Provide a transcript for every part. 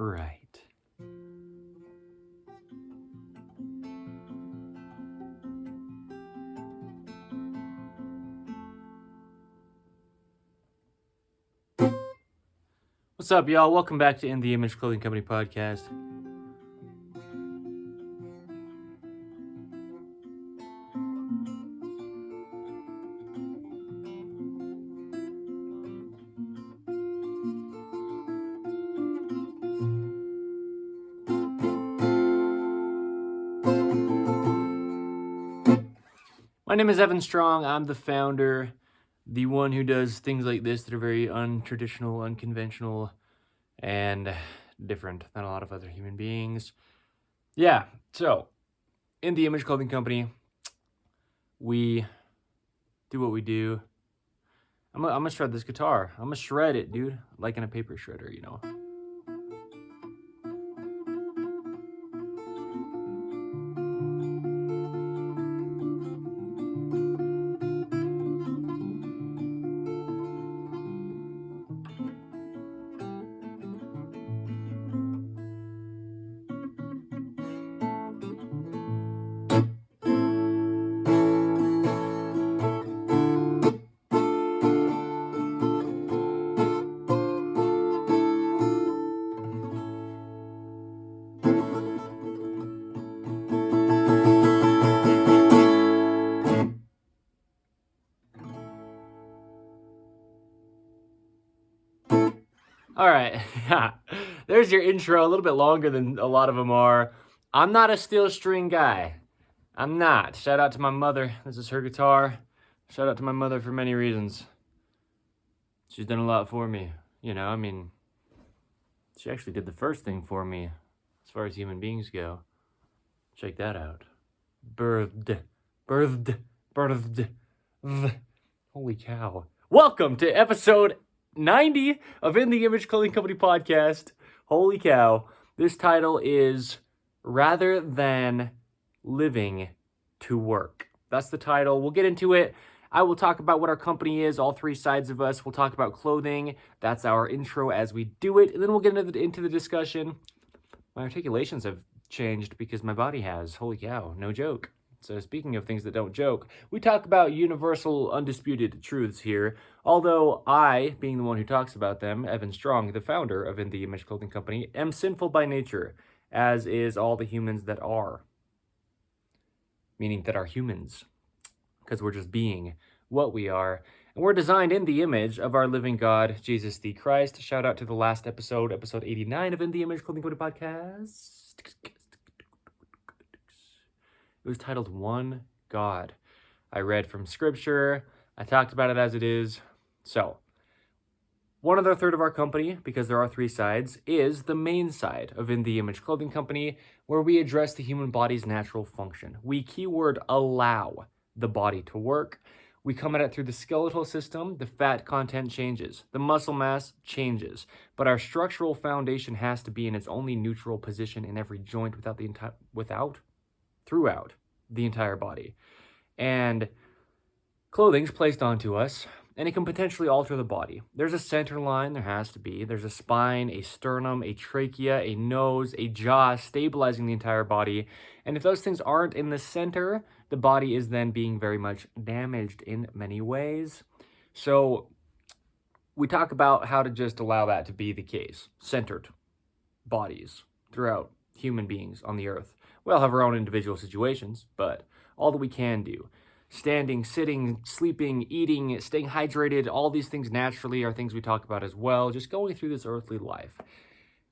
right. What's up, y'all? Welcome back to In the Image Clothing Company Podcast. My name is Evan Strong. I'm the founder, the one who does things like this that are very untraditional, unconventional, and different than a lot of other human beings. Yeah, so in the Image Clothing Company, we do what we do. I'm gonna shred this guitar. I'm gonna shred it, dude, like in a paper shredder, you know. All right, there's your intro, a little bit longer than a lot of them are. I'm not a steel string guy. I'm not. Shout out to my mother. This is her guitar. Shout out to my mother for many reasons. She's done a lot for me. You know, I mean, she actually did the first thing for me as far as human beings go. Check that out. Birthed. Holy cow. Welcome to episode 90 of In the Image Clothing Company Podcast. Holy cow. This title is Rather Than Living to Work. That's the title. We'll get into it. I will talk about what our company is, all three sides of us. We'll talk about clothing. That's our intro as we do it. And then we'll get into the discussion. My articulations have changed because my body has. Holy cow. No joke. So speaking of things that don't joke, we talk about universal, undisputed truths here. Although I, being the one who talks about them, Evan Strong, the founder of In the Image Clothing Company, am sinful by nature, as is all the humans that are. Meaning that are humans. Because we're just being what we are. And we're designed in the image of our living God, Jesus the Christ. Shout out to the last episode 89 of In the Image Clothing Company Podcast. It was titled One God. I read from scripture. I talked about it as it is. So, one other third of our company, because there are three sides, is the main side of In the Image Clothing Company, where we address the human body's natural function. We keyword allow the body to work. We come at it through the skeletal system. The fat content changes. The muscle mass changes. But our structural foundation has to be in its only neutral position in every joint throughout the entire body. And clothing's placed onto us, and it can potentially alter the body. There's a center line, there has to be. There's a spine, a sternum, a trachea, a nose, a jaw, stabilizing the entire body. And if those things aren't in the center, the body is then being very much damaged in many ways. So we talk about how to just allow that to be the case. Centered bodies throughout human beings on the earth. We all have our own individual situations, but all that we can do. Standing, sitting, sleeping, eating, staying hydrated, all these things naturally are things we talk about as well, just going through this earthly life.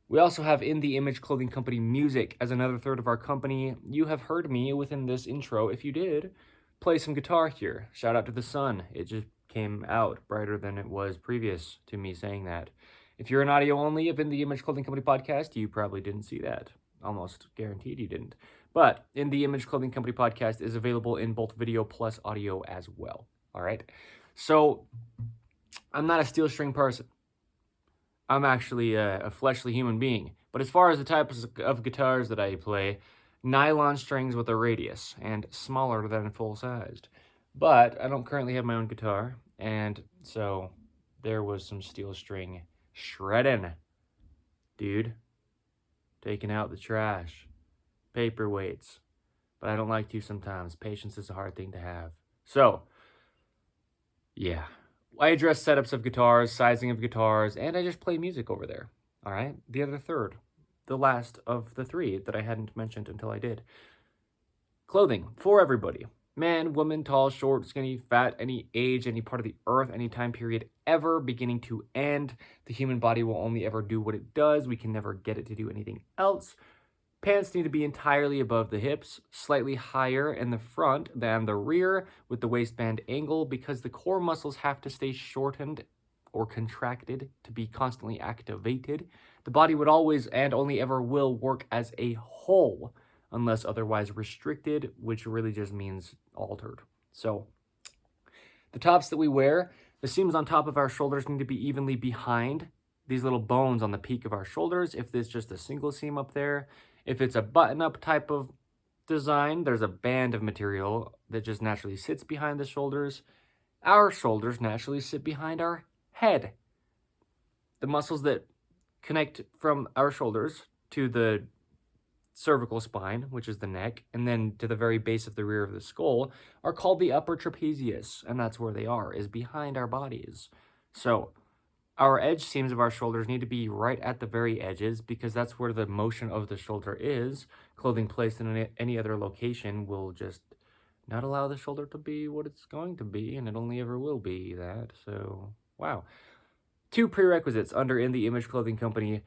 We also have In the Image Clothing Company music as another third of our company. You have heard me within this intro. If you did, play some guitar here. Shout out to the sun. It just came out brighter than it was previous to me saying that. If you're an audio only of In the Image Clothing Company podcast, you probably didn't see that. Almost guaranteed you didn't. But In the Image Clothing Company podcast is available in both video plus audio as well. All right. So I'm not a steel string person. I'm actually a fleshly human being. But as far as the types of guitars that I play, nylon strings with a radius and smaller than full-sized. But I don't currently have my own guitar, and so there was some steel string shredding, dude. taking out the trash, paperweights. But I don't like to sometimes. Patience is a hard thing to have. So, yeah. I address setups of guitars, sizing of guitars, and I just play music over there. All right? The other third, the last of the three that I hadn't mentioned until I did. Clothing for everybody. Man, woman, tall, short, skinny, fat, any age, any part of the earth, any time period ever, beginning to end. The human body will only ever do what it does. We can never get it to do anything else. Pants need to be entirely above the hips, slightly higher in the front than the rear with the waistband angle because the core muscles have to stay shortened or contracted to be constantly activated. The body would always and only ever will work as a whole unless otherwise restricted, which really just means altered. So, the tops that we wear, the seams on top of our shoulders need to be evenly behind these little bones on the peak of our shoulders. If there's just a single seam up there, if it's a button-up type of design, there's a band of material that just naturally sits behind the shoulders. Our shoulders naturally sit behind our head. The muscles that connect from our shoulders to the cervical spine, which is the neck, and then to the very base of the rear of the skull, are called the upper trapezius, and that's where they are, is behind our bodies. So, our edge seams of our shoulders need to be right at the very edges because that's where the motion of the shoulder is. Clothing placed in any other location will just not allow the shoulder to be what it's going to be, and it only ever will be that. So, wow. 2 prerequisites under In the Image Clothing Company.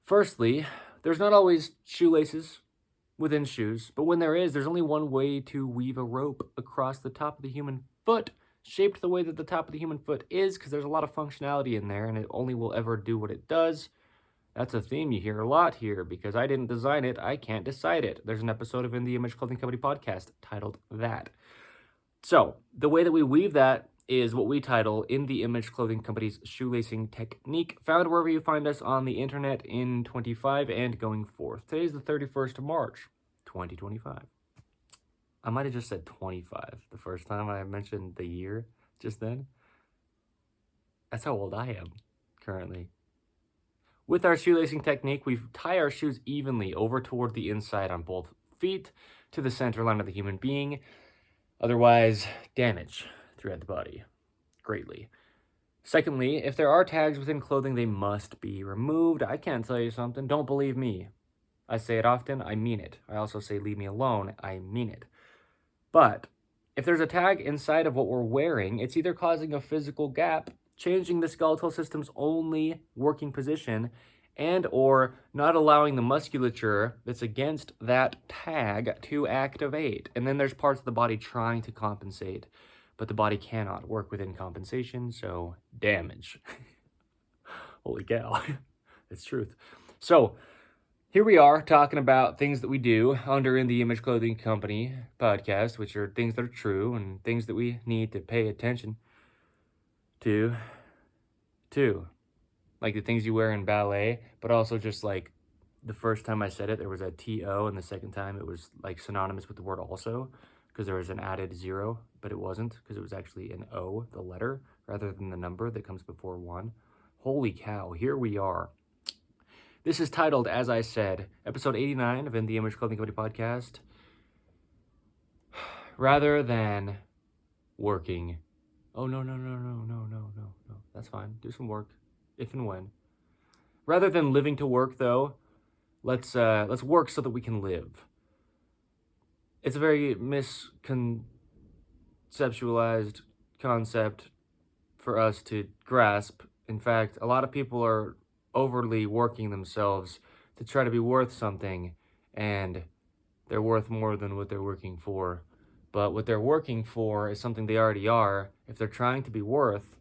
Firstly, there's not always shoelaces within shoes, but when there is, there's only one way to weave a rope across the top of the human foot, shaped the way that the top of the human foot is, because there's a lot of functionality in there, and it only will ever do what it does. That's a theme you hear a lot here, because I didn't design it, I can't decide it. There's an episode of In the Image Clothing Company podcast titled that. So, the way that we weave that is what we title In the Image Clothing Company's shoelacing technique, found wherever you find us on the internet in 25 and going forth. Today's the 31st of March, 2025. I might have just said 25 the first time I mentioned the year just then. That's how old I am currently. With our shoelacing technique, we tie our shoes evenly over toward the inside on both feet to the center line of the human being. Otherwise, damage throughout the body greatly. Secondly, if there are tags within clothing, they must be removed. I can't tell you something. Don't believe me. I say it often. I mean it. I also say leave me alone. I mean it. But if there's a tag inside of what we're wearing, it's either causing a physical gap, changing the skeletal system's only working position, and or not allowing the musculature that's against that tag to activate. And then there's parts of the body trying to compensate, but the body cannot work within compensation, so damage. Holy cow. It's truth. So, here we are talking about things that we do under In the Image Clothing Company podcast, which are things that are true and things that we need to pay attention to. Like the things you wear in ballet, but also just like the first time I said it, there was a T-O, and the second time it was like synonymous with the word also, because there was an added 0, but it wasn't, because it was actually an O, the letter, rather than the number that comes before 1. Holy cow, here we are. This is titled, as I said, episode 89 of In the Image Clothing Company podcast. Rather than working. Oh, no. That's fine. Do some work, if and when. Rather than living to work, though, let's work so that we can live. It's a very misconceptualized concept for us to grasp. In fact, a lot of people are overly working themselves to try to be worth something, and they're worth more than what they're working for. But what they're working for is something they already are. If they're trying to be worth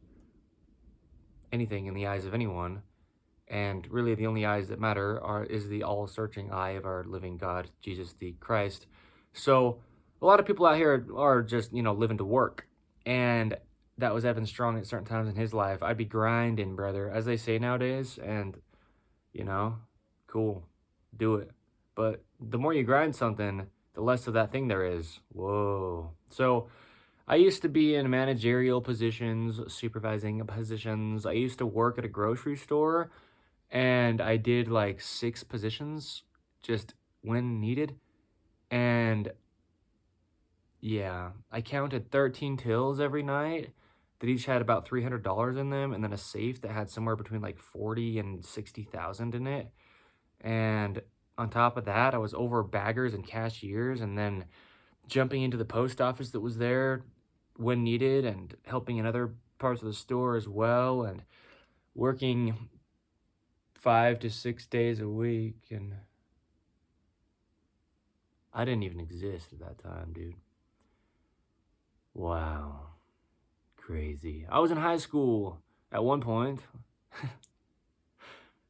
anything in the eyes of anyone, and really the only eyes that matter is the all-searching eye of our living God, Jesus the Christ. So a lot of people out here are just, living to work. And that was Evan Strong at certain times in his life. I'd be grinding, brother, as they say nowadays. And, cool, do it. But the more you grind something, the less of that thing there is. Whoa. So I used to be in managerial positions, supervising positions. I used to work at a grocery store. and I did like 6 positions just when needed. And yeah, I counted 13 tills every night that each had about $300 in them, and then a safe that had somewhere between like 40 and 60,000 in it. And on top of that, I was over baggers and cashiers, and then jumping into the post office that was there when needed, and helping in other parts of the store as well, and working 5 to 6 days a week. And I didn't even exist at that time, dude. Wow. Crazy. I was in high school at one point.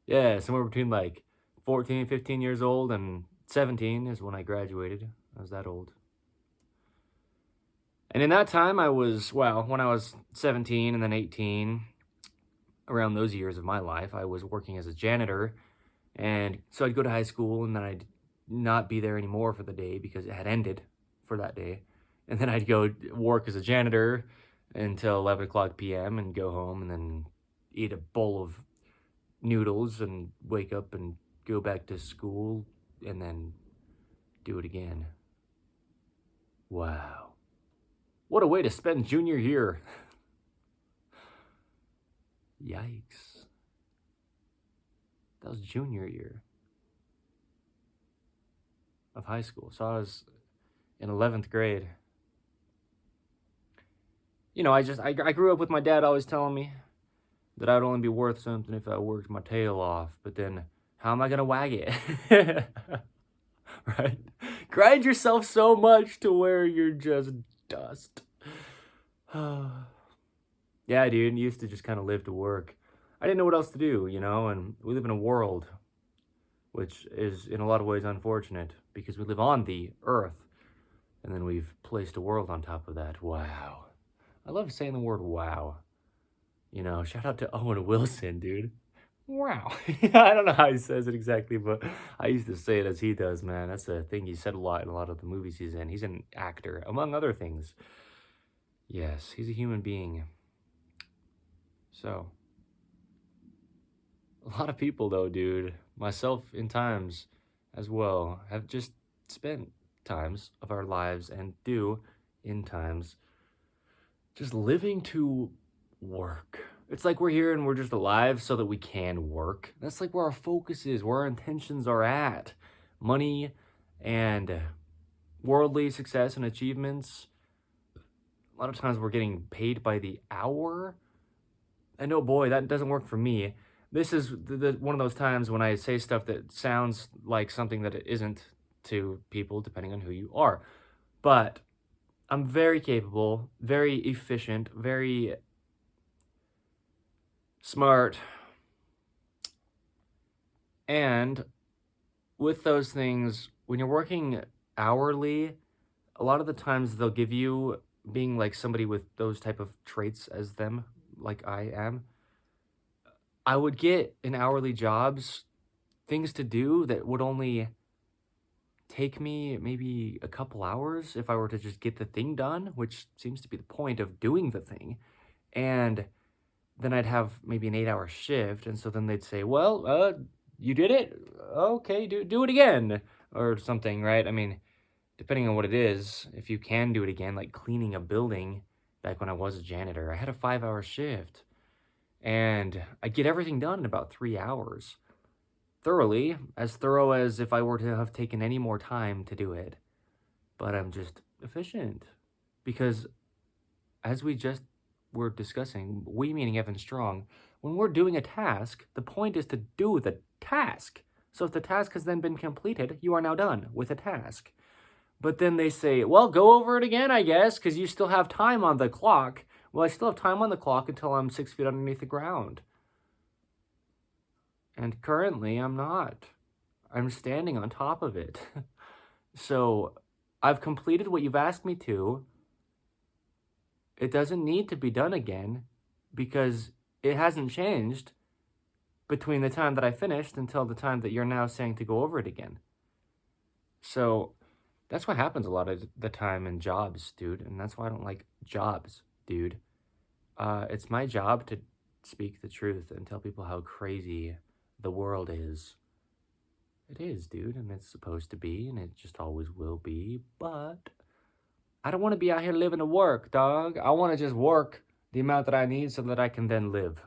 Yeah, somewhere between like 14, 15 years old and 17 is when I graduated. I was that old. And in that time, I was, well, when I was 17 and then 18, around those years of my life, I was working as a janitor. And so I'd go to high school, and then I'd not be there anymore for the day because it had ended for that day. And then I'd go work as a janitor until 11 o'clock p.m. and go home and then eat a bowl of noodles and wake up and go back to school and then do it again. Wow. What a way to spend junior year. Yikes. That was junior year of high school. So I was in 11th grade. You know, I grew up with my dad always telling me that I'd only be worth something if I worked my tail off. But then, how am I gonna wag it? Right? Grind yourself so much to where you're just dust. Yeah, dude, used to just kind of live to work. I didn't know what else to do, you know, and we live in a world which is in a lot of ways unfortunate because we live on the earth and then we've placed a world on top of that. Wow. I love saying the word wow. You know, shout out to Owen Wilson, dude. Wow. I don't know how he says it exactly, but I used to say it as he does, man. That's a thing he said a lot in a lot of the movies he's in. He's an actor, among other things. Yes, he's a human being. So, a lot of people, though, dude, myself in times as well, have just spent times of our lives and do in times just living to work. It's like we're here and we're just alive so that we can work. That's like where our focus is, where our intentions are at. Money and worldly success and achievements. A lot of times we're getting paid by the hour. And oh boy, that doesn't work for me. This is one of those times when I say stuff that sounds like something that it isn't to people, depending on who you are. But I'm very capable, very efficient, very smart. And with those things, when you're working hourly, a lot of the times they'll give you, being like somebody with those type of traits as them, like I am, I would get in hourly jobs things to do that would only take me maybe a couple hours if I were to just get the thing done, which seems to be the point of doing the thing. And then I'd have maybe an 8-hour shift, and so then they'd say, well, you did it? Okay, do it again, or something, right? I mean, depending on what it is, if you can do it again, like cleaning a building back when I was a janitor, I had a 5-hour shift, and I'd get everything done in about 3 hours. Thoroughly, as thorough as if I were to have taken any more time to do it. But I'm just efficient. Because as we just were discussing, we meaning Evan Strong, when we're doing a task, the point is to do the task. So if the task has then been completed, you are now done with a task. But then they say, well, go over it again, I guess, because you still have time on the clock. Well, I still have time on the clock until I'm 6 feet underneath the ground. And currently, I'm not. I'm standing on top of it. So I've completed what you've asked me to. It doesn't need to be done again because it hasn't changed between the time that I finished until the time that you're now saying to go over it again. So that's what happens a lot of the time in jobs, dude. And that's why I don't like jobs, dude. It's my job to speak the truth and tell people how crazy the world is. It is, dude, and it's supposed to be, and it just always will be, but I don't want to be out here living to work, dog. I want to just work the amount that I need so that I can then live.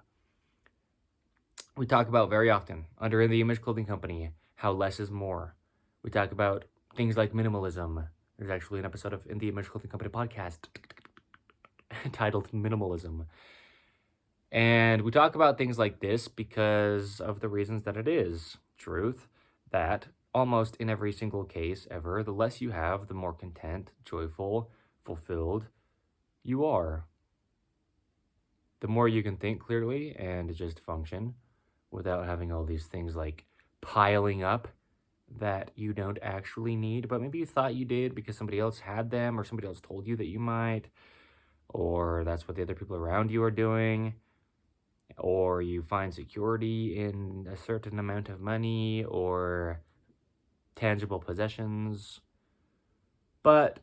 We talk about very often under In the Image Clothing Company how less is more. We talk about things like minimalism. There's actually an episode of In the Image Clothing Company podcast titled Minimalism. And we talk about things like this because of the reasons that it is truth, that almost in every single case ever, the less you have, the more content, joyful, fulfilled you are. The more you can think clearly and just function without having all these things like piling up that you don't actually need, but maybe you thought you did because somebody else had them or somebody else told you that you might, or that's what the other people around you are doing, or you find security in a certain amount of money or tangible possessions. But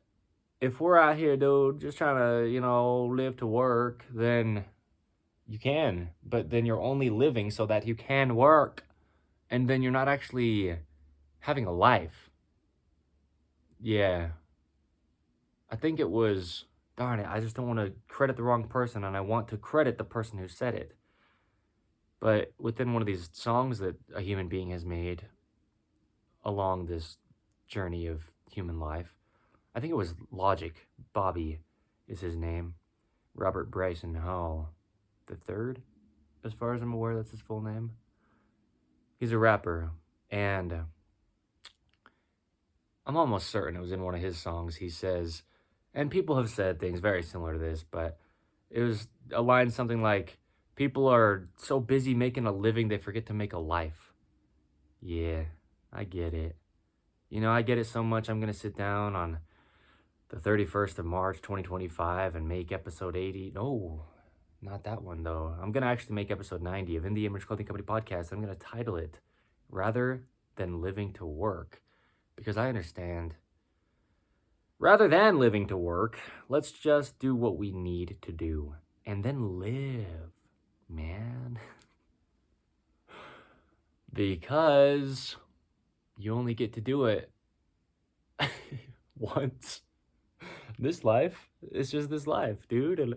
if we're out here, dude, just trying to, live to work, then you can. But then you're only living so that you can work. And then you're not actually having a life. Yeah. I think it was, darn it, I just don't want to credit the wrong person, and I want to credit the person who said it. But within one of these songs that a human being has made along this journey of human life, I think it was Logic. Bobby is his name. Robert Bryson Hall the third, as far as I'm aware, that's his full name. He's a rapper, and I'm almost certain it was in one of his songs. He says, and people have said things very similar to this, but it was a line something like, people are so busy making a living they forget to make a life. Yeah, I get it. I get it so much I'm going to sit down on the 31st of March, 2025 and make episode 80. No, not that one though. I'm going to actually make episode 90 of In the Image Clothing Company podcast. I'm going to title it Rather Than Living to Work, because I understand rather than living to work, let's just do what we need to do and then live, man. Because you only get to do it once. This life, it's just this life, dude. And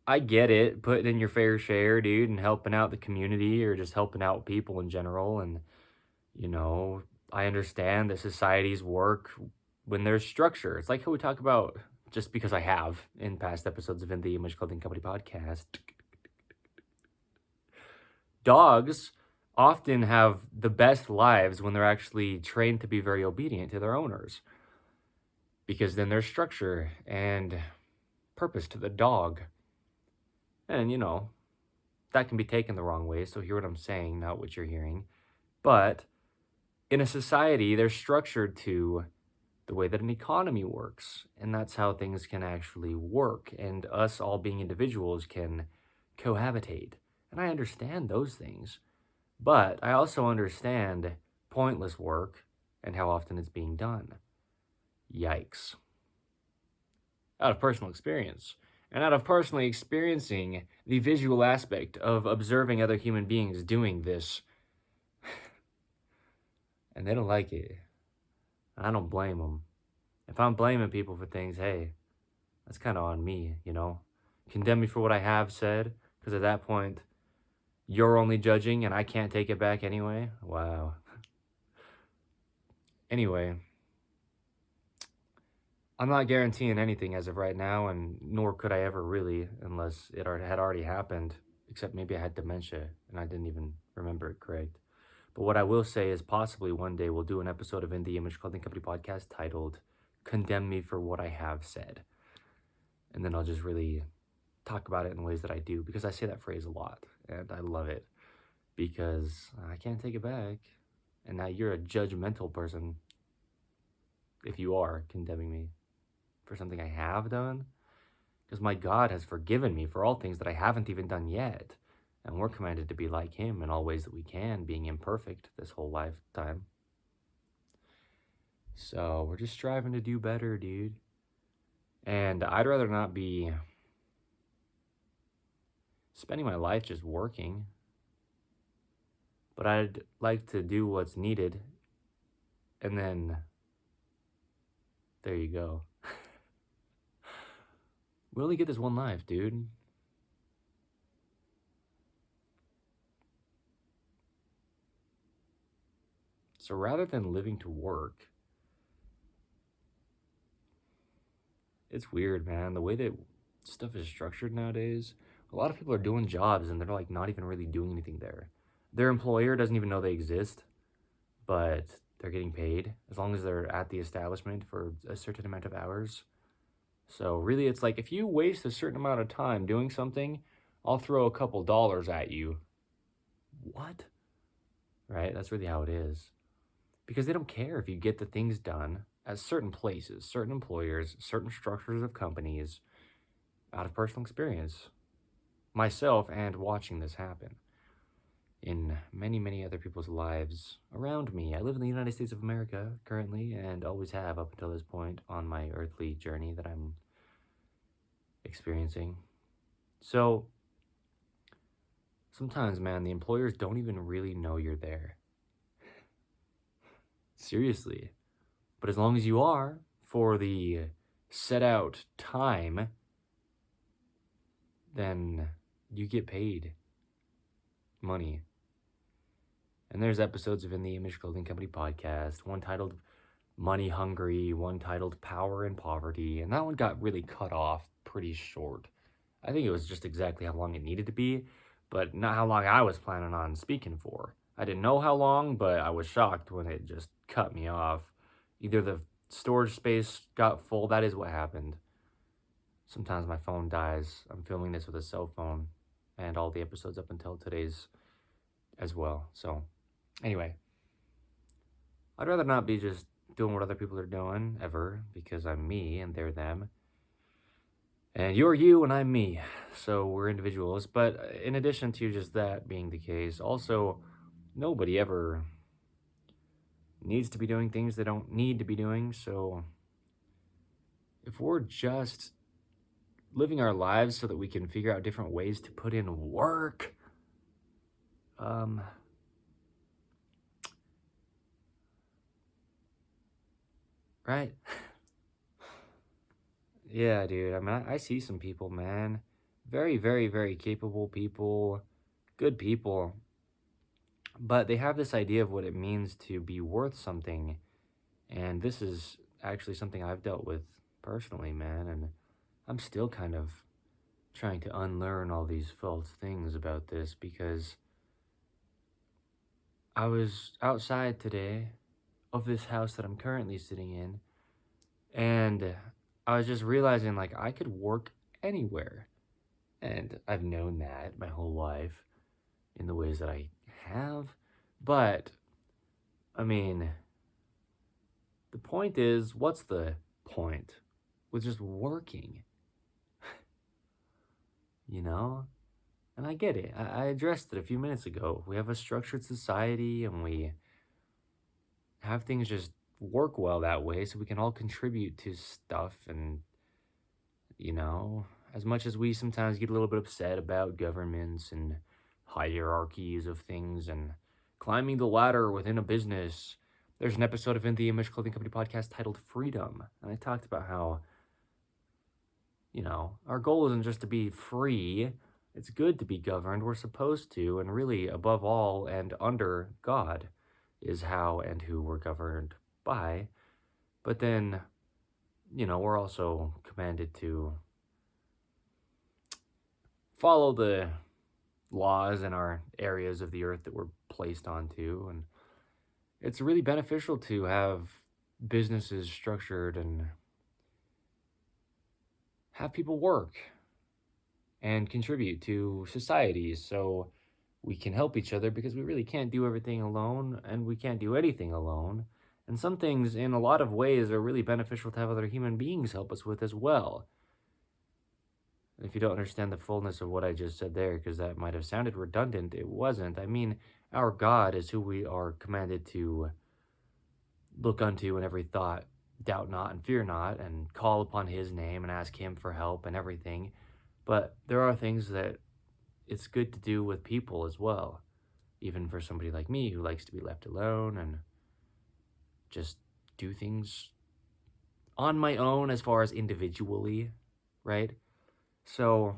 I get it, putting in your fair share, dude, and helping out the community or just helping out people in general. And I understand that societies work when there's structure. It's like how we talk about, just because I have in past episodes of In the Image Clothing Company podcast, dogs often have the best lives when they're actually trained to be very obedient to their owners, because then there's structure and purpose to the dog. And that can be taken the wrong way, so hear what I'm saying, not what you're hearing. But in a society, they're structured to the way that an economy works, and that's how things can actually work, and us all being individuals can cohabitate. And I understand those things, but I also understand pointless work and how often it's being done. Yikes. Out of personal experience, and out of personally experiencing the visual aspect of observing other human beings doing this, and they don't like it. I don't blame them. If I'm blaming people for things, hey, that's kind of on me, Condemn me for what I have said, because at that point, you're only judging and I can't take it back anyway. Wow. Anyway, I'm not guaranteeing anything as of right now, and nor could I ever really, unless it had already happened, except maybe I had dementia and I didn't even remember it correct. But what I will say is possibly one day we'll do an episode of In the Image Clothing Company podcast titled Condemn Me for What I Have Said. And then I'll just really talk about it in ways that I do, because I say that phrase a lot and I love it, because I can't take it back. And now you're a judgmental person if you are condemning me for something I have done, because my God has forgiven me for all things that I haven't even done yet. And we're commanded to be like him in all ways that we can, being imperfect this whole lifetime. So we're just striving to do better, dude. And I'd rather not be spending my life just working. but I'd like to do what's needed, and then there you go. We only get this one life, dude. So rather than living to work, it's weird, man. The way that stuff is structured nowadays, a lot of people are doing jobs and they're like not even really doing anything there. Their employer doesn't even know they exist, but they're getting paid as long as they're at the establishment for a certain amount of hours. So really, it's like if you waste a certain amount of time doing something, I'll throw a couple dollars at you. What? Right? That's really how it is. Because they don't care if you get the things done at certain places, certain employers, certain structures of companies, out of personal experience, myself, and watching this happen in many, many other people's lives around me. I live in the United States of America currently, and always have up until this point on my earthly journey that I'm experiencing. So sometimes, man, the employers don't even really know you're there. Seriously. But as long as you are for the set out time, then you get paid money. And there's episodes of In the Image Clothing Company podcast, one titled Money Hungry, one titled Power and Poverty, and that one got really cut off pretty short. I think it was just exactly how long it needed to be, but not how long I was planning on speaking for. I didn't know how long, but I was shocked when it just cut me off. Either the storage space got full, that is what happened. Sometimes my phone dies. I'm filming this with a cell phone, and all the episodes up until today's as well. So anyway, I'd rather not be just doing what other people are doing ever, because I'm me and they're them. And you're you and I'm me, so we're individuals. But in addition to just that being the case, also, nobody ever needs to be doing things they don't need to be doing. So if we're just living our lives so that we can figure out different ways to put in work, right? Yeah, dude. I mean, I see some people, man. Very, very, very capable people, good people. But they have this idea of what it means to be worth something. And this is actually something I've dealt with personally, man. And I'm still kind of trying to unlearn all these false things about this, because I was outside today of this house that I'm currently sitting in, and I was just realizing, like, I could work anywhere. And I've known that my whole life in the ways that I have. But, I mean, the point is, what's the point with just working? You know? And I get it. I addressed it a few minutes ago. We have a structured society, and we have things just work well that way so we can all contribute to stuff. And, as much as we sometimes get a little bit upset about governments and hierarchies of things and climbing the ladder within a business, there's an episode of In the Image Clothing Company podcast titled Freedom. And I talked about how, our goal isn't just to be free. It's good to be governed. We're supposed to. And really, above all and under God is how and who we're governed by. But then, we're also commanded to follow the laws in our areas of the earth that we're placed onto. And it's really beneficial to have businesses structured and have people work and contribute to society so we can help each other, because we really can't do everything alone, and we can't do anything alone. And some things, in a lot of ways, are really beneficial to have other human beings help us with as well. If you don't understand the fullness of what I just said there, because that might have sounded redundant, it wasn't. I mean, our God is who we are commanded to look unto in every thought, doubt not and fear not, and call upon his name and ask him for help and everything. But there are things that it's good to do with people as well. even for somebody like me who likes to be left alone and just do things on my own as far as individually, right? So,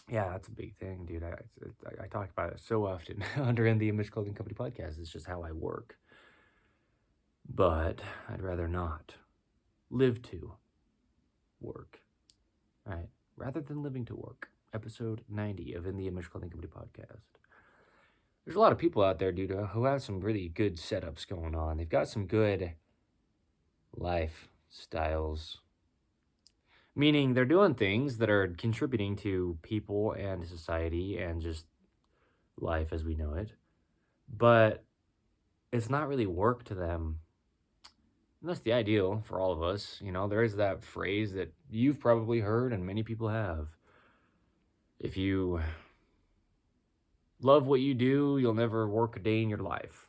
yeah, that's a big thing, dude. I talk about it so often under In the Image Clothing Company podcast. It's just how I work. But I'd rather not live to work, right? Rather than living to work. Episode 90 of In the Image Clothing Company podcast. There's a lot of people out there, dude, who have some really good setups going on. They've got some good lifestyles. Meaning they're doing things that are contributing to people and society and just life as we know it. But it's not really work to them. And that's the ideal for all of us. You know, there is that phrase that you've probably heard and many people have. If you love what you do, you'll never work a day in your life,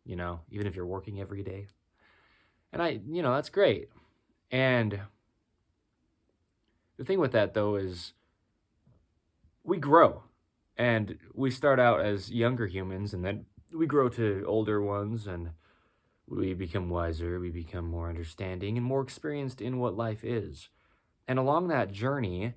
you know, even if you're working every day. And that's great. And the thing with that, though, is we grow. And we start out as younger humans, and then we grow to older ones, and we become wiser, we become more understanding, and more experienced in what life is. And along that journey,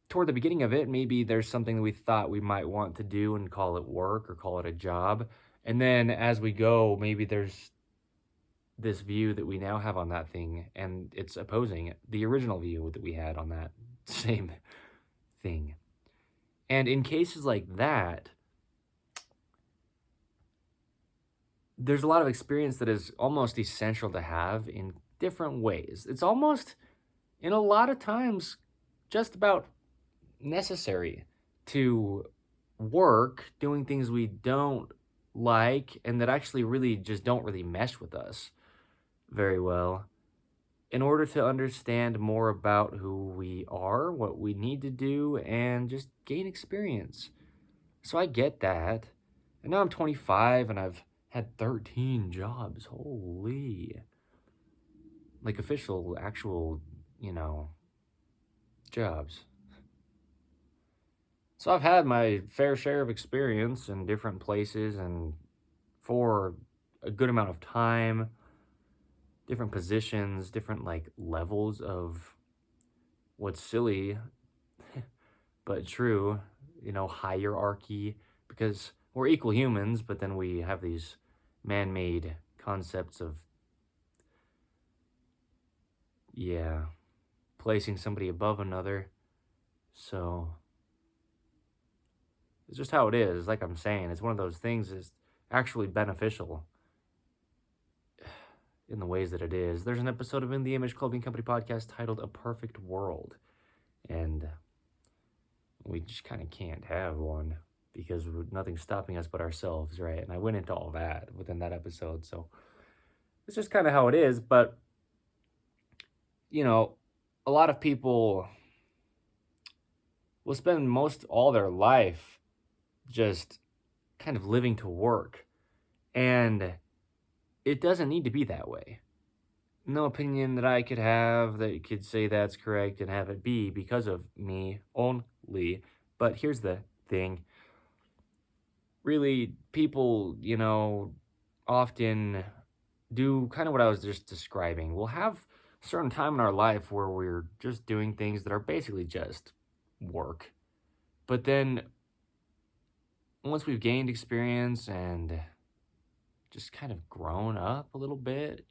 toward the beginning of it, maybe there's something that we thought we might want to do and call it work or call it a job. And then as we go, maybe there's this view that we now have on that thing, and it's opposing the original view that we had on that same thing. And in cases like that, there's a lot of experience that is almost essential to have in different ways. It's almost, in a lot of times, just about necessary to work doing things we don't like and that actually really just don't really mesh with us very well in order to understand more about who we are, what we need to do, and just gain experience. So I get that. And now I'm 25 and I've had 13 jobs. Holy. Like official, actual, jobs. So I've had my fair share of experience in different places and for a good amount of time, different positions, different levels of what's silly but true, hierarchy, because we're equal humans, but then we have these man-made concepts of, placing somebody above another. So it's just how it is. Like I'm saying, it's one of those things that's actually beneficial in the ways that it is. There's an episode of In the Image Clothing Company podcast titled A Perfect World. And we just kind of can't have one because nothing's stopping us but ourselves, right? And I went into all that within that episode. So it's just kind of how it is. But, a lot of people will spend most all their life just kind of living to work. And it doesn't need to be that way. No opinion that I could have that could say that's correct and have it be because of me only. But here's the thing. Really, people, often do kind of what I was just describing. We'll have a certain time in our life where we're just doing things that are basically just work. But then once we've gained experience and just kind of grown up a little bit,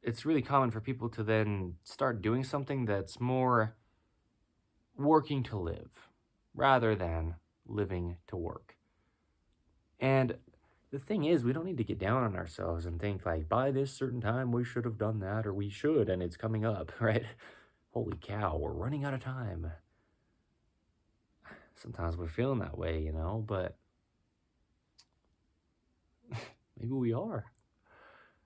it's really common for people to then start doing something that's more working to live rather than living to work. And the thing is, we don't need to get down on ourselves and think by this certain time we should have done that, or we should, and it's coming up, right? Holy cow, we're running out of time. Sometimes we're feeling that way, but maybe we are.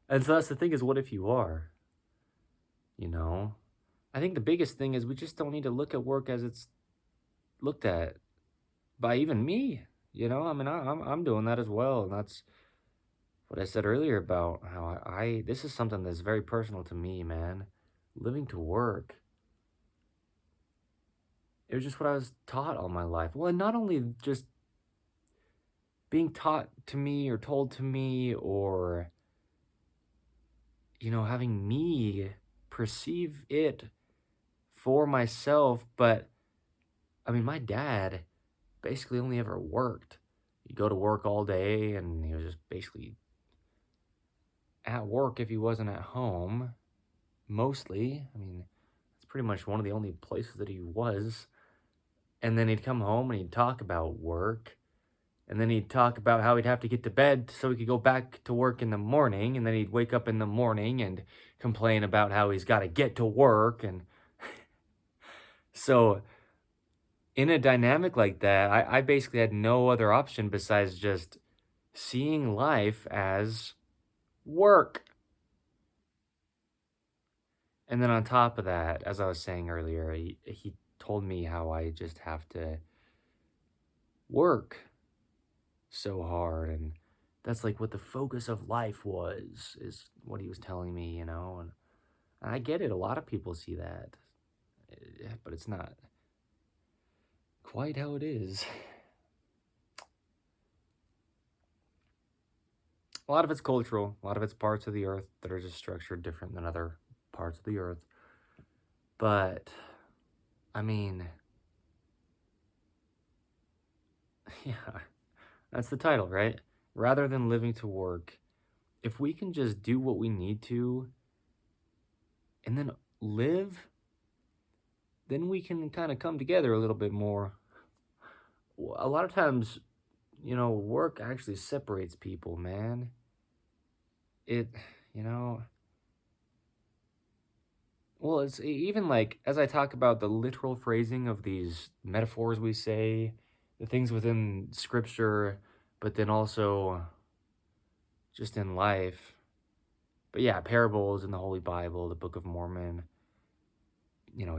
And so that's the thing is, what if you are? I think the biggest thing is we just don't need to look at work as it's looked at by even me. I mean, I'm doing that as well. And that's what I said earlier about how this is something that's very personal to me, man. Living to work. it was just what I was taught all my life. Well, and not only just being taught to me or told to me or, having me perceive it for myself, but I mean, my dad basically only ever worked. He'd go to work all day and he was just basically at work if he wasn't at home, mostly. I mean, it's pretty much one of the only places that he was. And then he'd come home and he'd talk about work. And then he'd talk about how he'd have to get to bed so he could go back to work in the morning. And then he'd wake up in the morning and complain about how he's got to get to work. And so in a dynamic like that, I basically had no other option besides just seeing life as work. And then on top of that, as I was saying earlier, he told me how I just have to work so hard, and that's like what the focus of life is what he was telling me, and I get it. A lot of people see that, but it's not quite how it is. A lot of it's cultural. A lot of it's parts of the earth that are just structured different than other parts of the earth. But, I mean, yeah, that's the title, right? Rather than living to work, if we can just do what we need to and then live, then we can kind of come together a little bit more. A lot of times, work actually separates people, man. It, well, it's even like, as I talk about the literal phrasing of these metaphors we say, the things within scripture, but then also just in life. But yeah, parables in the Holy Bible, the Book of Mormon,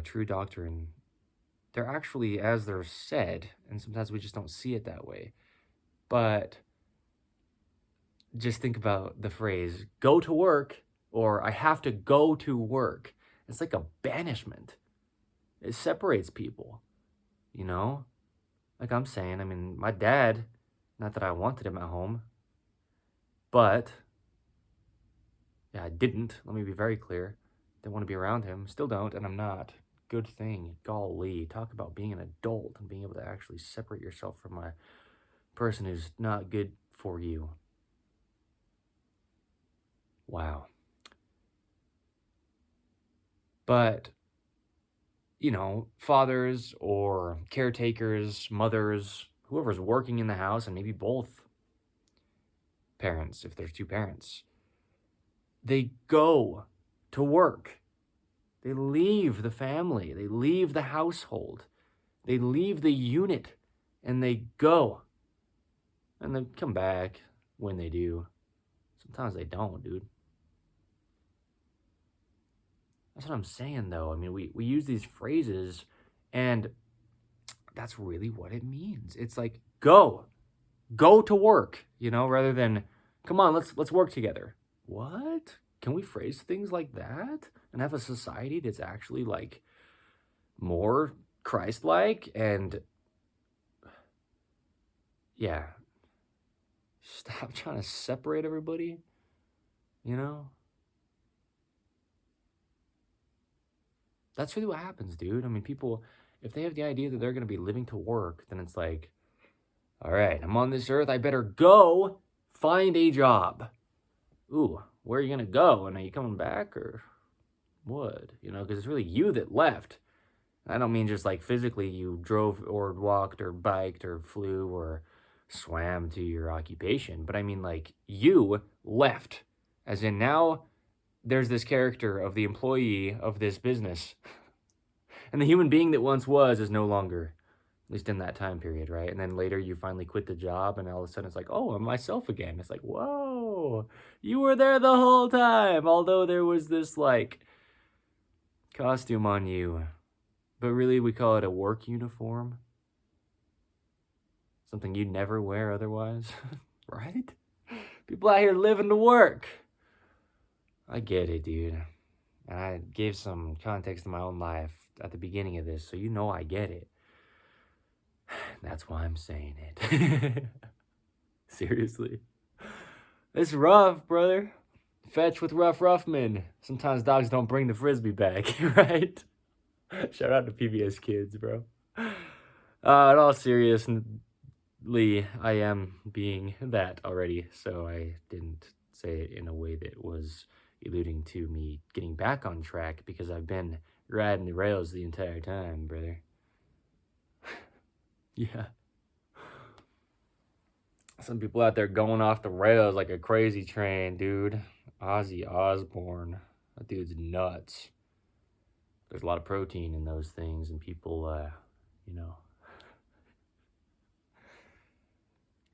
true doctrine, they're actually as they're said, and sometimes we just don't see it that way. But just think about the phrase, go to work, or I have to go to work. It's like a banishment. It separates people, Like I'm saying, I mean, my dad, not that I wanted him at home, but, yeah, I didn't. Let me be very clear. Didn't want to be around him. Still don't, and I'm not. Good thing. Golly. Talk about being an adult and being able to actually separate yourself from a person who's not good for you. Wow. But, fathers or caretakers, mothers, whoever's working in the house, and maybe both parents, if there's two parents, they go to work. They leave the family. They leave the household. They leave the unit and they go. And they come back when they do. Sometimes they don't, dude. That's what I'm saying, though. I mean, we use these phrases, and that's really what it means. It's like, go to work, rather than, come on, let's work together. What? Can we phrase things like that and have a society that's actually like more Christ-like? And yeah, stop trying to separate everybody, That's really what happens, dude. I mean, people, if they have the idea that they're going to be living to work, then it's like, all right, I'm on this earth. I better go find a job. Ooh, where are you going to go? And are you coming back or what? Because it's really you that left. I don't mean just like physically you drove or walked or biked or flew or swam to your occupation, but I mean like you left. As in now there's this character of the employee of this business. And the human being that once was is no longer, at least in that time period, right? And then later you finally quit the job and all of a sudden it's like, oh, I'm myself again. It's like, whoa, you were there the whole time. Although there was this like costume on you. But really, we call it a work uniform. Something you'd never wear otherwise, right? People out here living to work. I get it, dude. And I gave some context to my own life at the beginning of this, so I get it. That's why I'm saying it. Seriously. It's rough, brother. Fetch with rough men. Sometimes dogs don't bring the frisbee back, right? Shout out to PBS Kids, bro. In all seriousness, Lee, I am being that already, so I didn't say it in a way that was alluding to me getting back on track, because I've been riding the rails the entire time, brother. Yeah. Some people out there going off the rails like a crazy train, dude. Ozzy Osbourne. That dude's nuts. There's a lot of protein in those things, and people,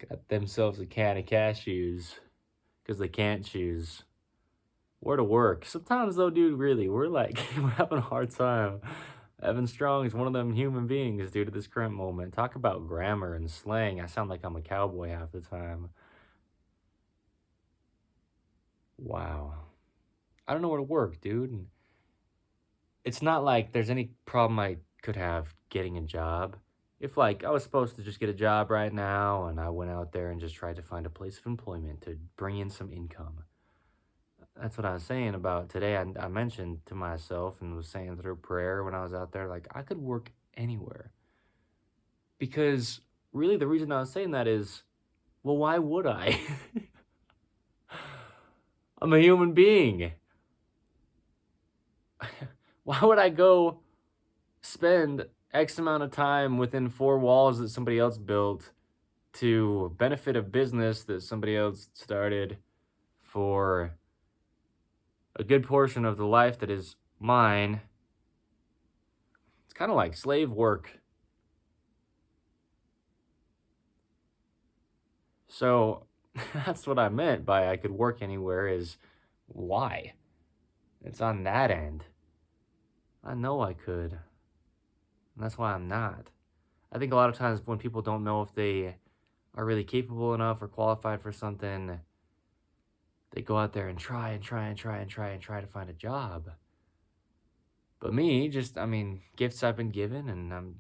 got themselves a can of cashews because they can't choose where to work. Sometimes, though, dude, really, we're having a hard time. Evan Strong is one of them human beings due to this current moment. Talk about grammar and slang. I sound like I'm a cowboy half the time. Wow. I don't know where to work, dude. And it's not like there's any problem I could have getting a job. If, I was supposed to just get a job right now and I went out there and just tried to find a place of employment to bring in some income. That's what I was saying about today. I mentioned to myself and was saying through prayer when I was out there, I could work anywhere. Because really the reason I was saying that is, well, why would I? I'm a human being. Why would I go spend X amount of time within four walls that somebody else built to benefit a business that somebody else started for a good portion of the life that is mine? It's kind of like slave work. So that's what I meant by I could work anywhere, is why? It's on that end. I know I could. And that's why I'm not. I think a lot of times when people don't know if they are really capable enough or qualified for something, they go out there and try to find a job. But me, gifts I've been given and I'm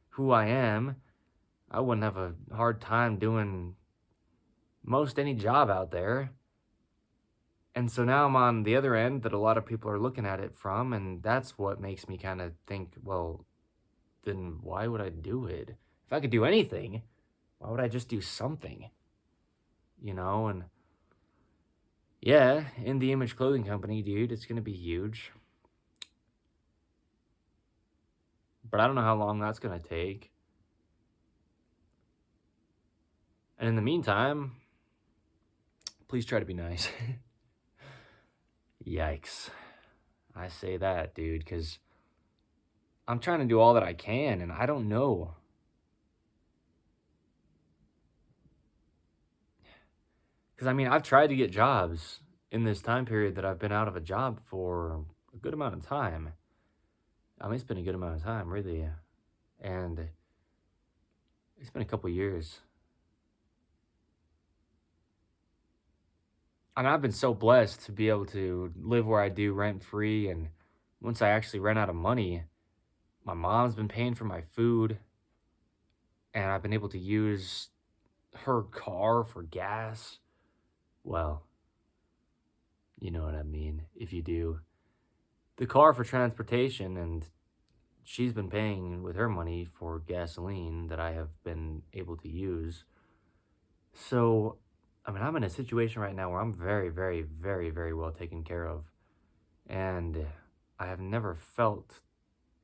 who I am, I wouldn't have a hard time doing most any job out there. And so now I'm on the other end that a lot of people are looking at it from, and that's what makes me kind of think, well, then why would I do it? If I could do anything, why would I just do something? And yeah, in the Image Clothing Company, dude, it's going to be huge. But I don't know how long that's going to take. And in the meantime, please try to be nice. Yikes. I say that, dude, because I'm trying to do all that I can, and I don't know. Because, I've tried to get jobs in this time period that I've been out of a job for a good amount of time. It's been a good amount of time, really. And it's been a couple years. I've been so blessed to be able to live where I do rent-free, and once I actually ran out of money, my mom's been paying for my food, and I've been able to use her car for gas. Well, you know what I mean, if you do. The car for transportation, and she's been paying with her money for gasoline that I have been able to use. So, I'm in a situation right now where I'm very, very, very, very well taken care of. And I have never felt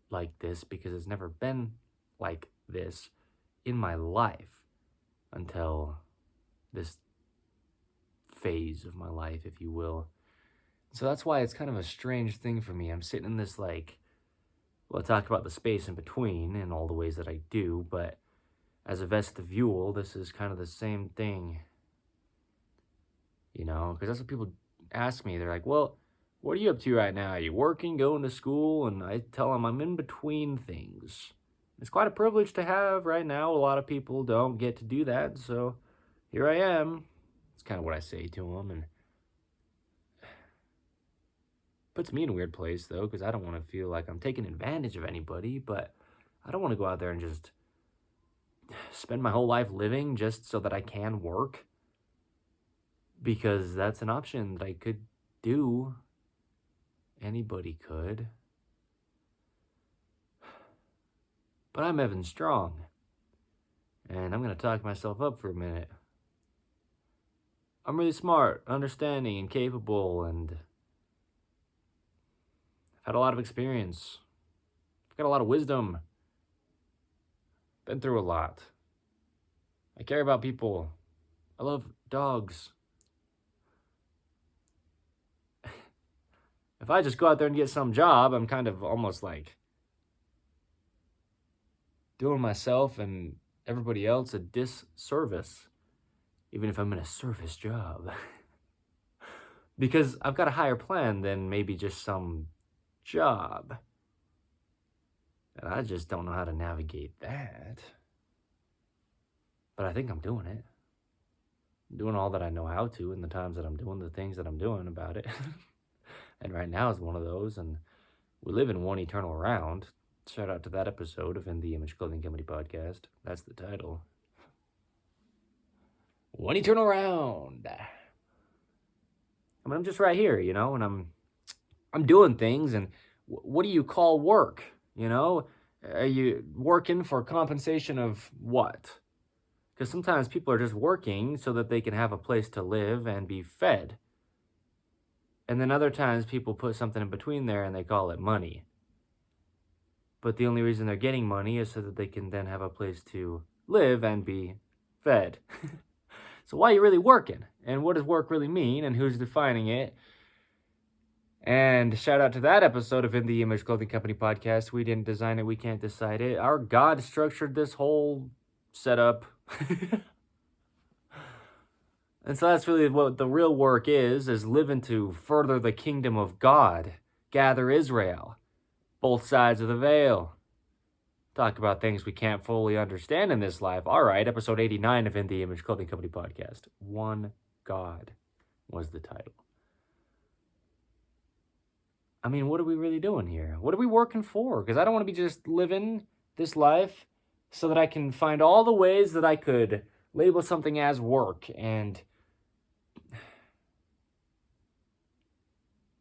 like this because it's never been like this in my life until this phase of my life, if you will. So that's why it's kind of a strange thing for me. I'm sitting in this I'll talk about the space in between and all the ways that I do, but as a vestibule, this is kind of the same thing. Because that's what people ask me. They're like, well, what are you up to right now? Are you working, going to school? And I tell them I'm in between things. It's quite a privilege to have right now. A lot of people don't get to do that, so here I am. It's kind of what I say to them, and puts me in a weird place, though, because I don't want to feel like I'm taking advantage of anybody, but I don't want to go out there and just spend my whole life living just so that I can work? Because that's an option that I could do. Anybody could. But I'm Evan Strong, and I'm going to talk myself up for a minute. I'm really smart, understanding, and capable, and I've had a lot of experience. I've got a lot of wisdom. Been through a lot. I care about people. I love dogs. If I just go out there and get some job, I'm kind of almost like doing myself and everybody else a disservice, even if I'm in a service job. Because I've got a higher plan than maybe just some job. And I just don't know how to navigate that. But I think I'm doing it. I'm doing all that I know how to in the times that I'm doing the things that I'm doing about it. And right now is one of those, and we live in one eternal round. Shout out to that episode of In the Image Clothing Company Podcast. That's the title. One eternal round. I mean, I'm just right here, and I'm doing things, and what do you call work? Are you working for compensation of what? Because sometimes people are just working so that they can have a place to live and be fed. And then other times people put something in between there and they call it money. But the only reason they're getting money is so that they can then have a place to live and be fed. So why are you really working? And what does work really mean? And who's defining it? And shout out to that episode of In the Image Clothing Company Podcast. We didn't design it. We can't decide it. Our God structured this whole setup. And so that's really what the real work is living to further the kingdom of God. Gather Israel. Both sides of the veil. Talk about things we can't fully understand in this life. All right, episode 89 of In the Image Clothing Company Podcast. One God was the title. I mean, what are we really doing here? What are we working for? Because I don't want to be just living this life so that I can find all the ways that I could label something as work and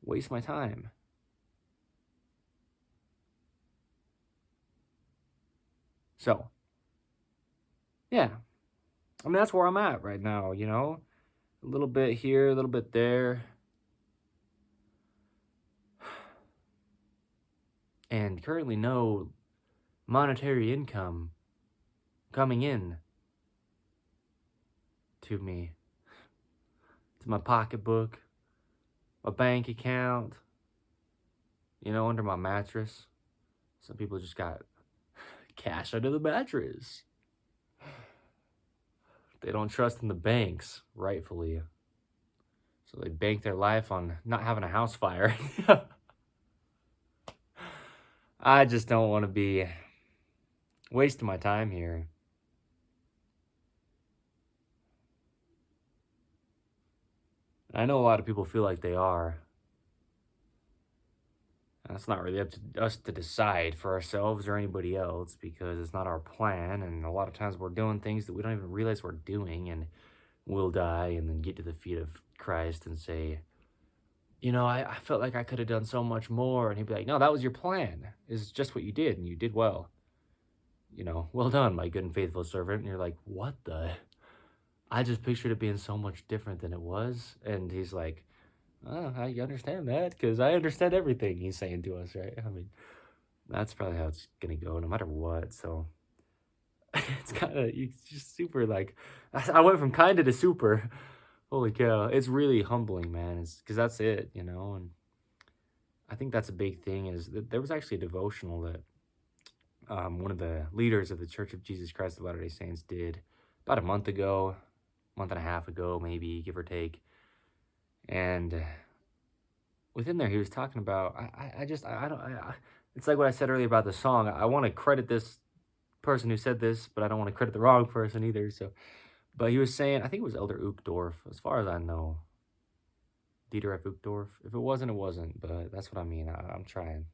waste my time. So, yeah. I mean, that's where I'm at right now, A little bit here, a little bit there. And currently no monetary income coming in to me, to my pocketbook, my bank account, under my mattress. Some people just got cash under the mattress. They don't trust in the banks, rightfully. So they bank their life on not having a house fire. I just don't want to be wasting my time here. I know a lot of people feel like they are. That's not really up to us to decide for ourselves or anybody else because it's not our plan. And a lot of times we're doing things that we don't even realize we're doing, and we'll die and then get to the feet of Christ and say, I felt like I could have done so much more. And he'd be like, no, that was your plan. It's just what you did, and you did well. Well done, my good and faithful servant. And you're like, what the? I just pictured it being so much different than it was. And he's like, oh, I understand that because I understand everything he's saying to us, right? I mean, that's probably how it's going to go no matter what. So it's just super like, I went from kinda to super. Holy cow. It's really humbling, man. It's because that's it, and I think that's a big thing is that there was actually a devotional that one of the leaders of the Church of Jesus Christ of Latter-day Saints did about a month and a half ago, maybe, give or take. And within there, he was talking about, it's like what I said earlier about the song. I want to credit this person who said this, but I don't want to credit the wrong person either. But he was saying, I think it was Elder Uchtdorf, as far as I know. Dieter F. Uchtdorf. If it wasn't, it wasn't, but that's what I mean. I'm trying.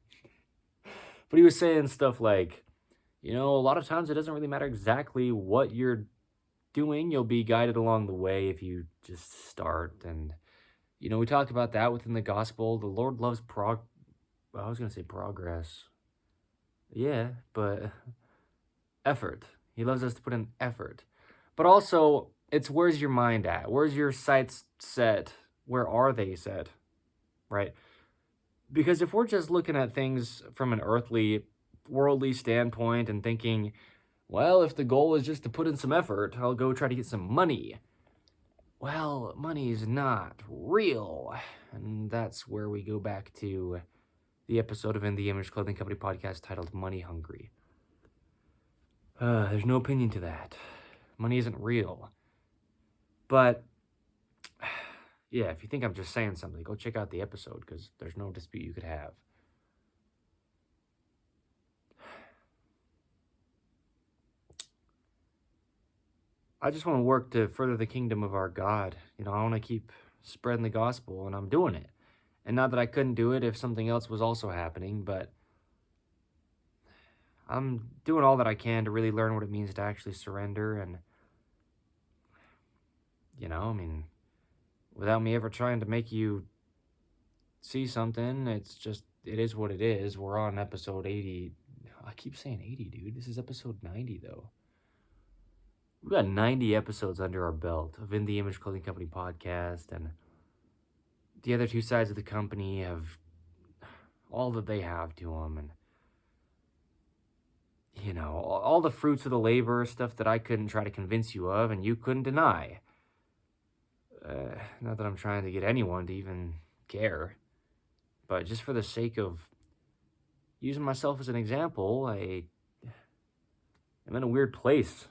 But he was saying stuff like, A lot of times it doesn't really matter exactly what you're doing. You'll be guided along the way if you just start. And, we talked about that within the gospel. The Lord loves well, I was going to say progress. Yeah, but effort. He loves us to put in effort. But also, it's where's your mind at? Where's your sights set? Where are they set? Right? Because if we're just looking at things from an earthly, worldly standpoint and thinking, well, if the goal is just to put in some effort, I'll go try to get some money. Well, money is not real. And that's where we go back to the episode of In the Image Clothing Company podcast titled Money Hungry. There's no opinion to that. Money isn't real. But, yeah, if you think I'm just saying something, go check out the episode because there's no dispute you could have. I just want to work to further the kingdom of our God. I want to keep spreading the gospel, and I'm doing it. And not that I couldn't do it if something else was also happening, but I'm doing all that I can to really learn what it means to actually surrender. And, without me ever trying to make you see something, it is what it is. We're on episode 80. I keep saying 80, dude. This is episode 90, though. We've got 90 episodes under our belt of In the Image Clothing Company podcast, and the other two sides of the company have all that they have to them, and all the fruits of the labor, stuff that I couldn't try to convince you of and you couldn't deny. Not that I'm trying to get anyone to even care, but just for the sake of using myself as an example, I'm in a weird place.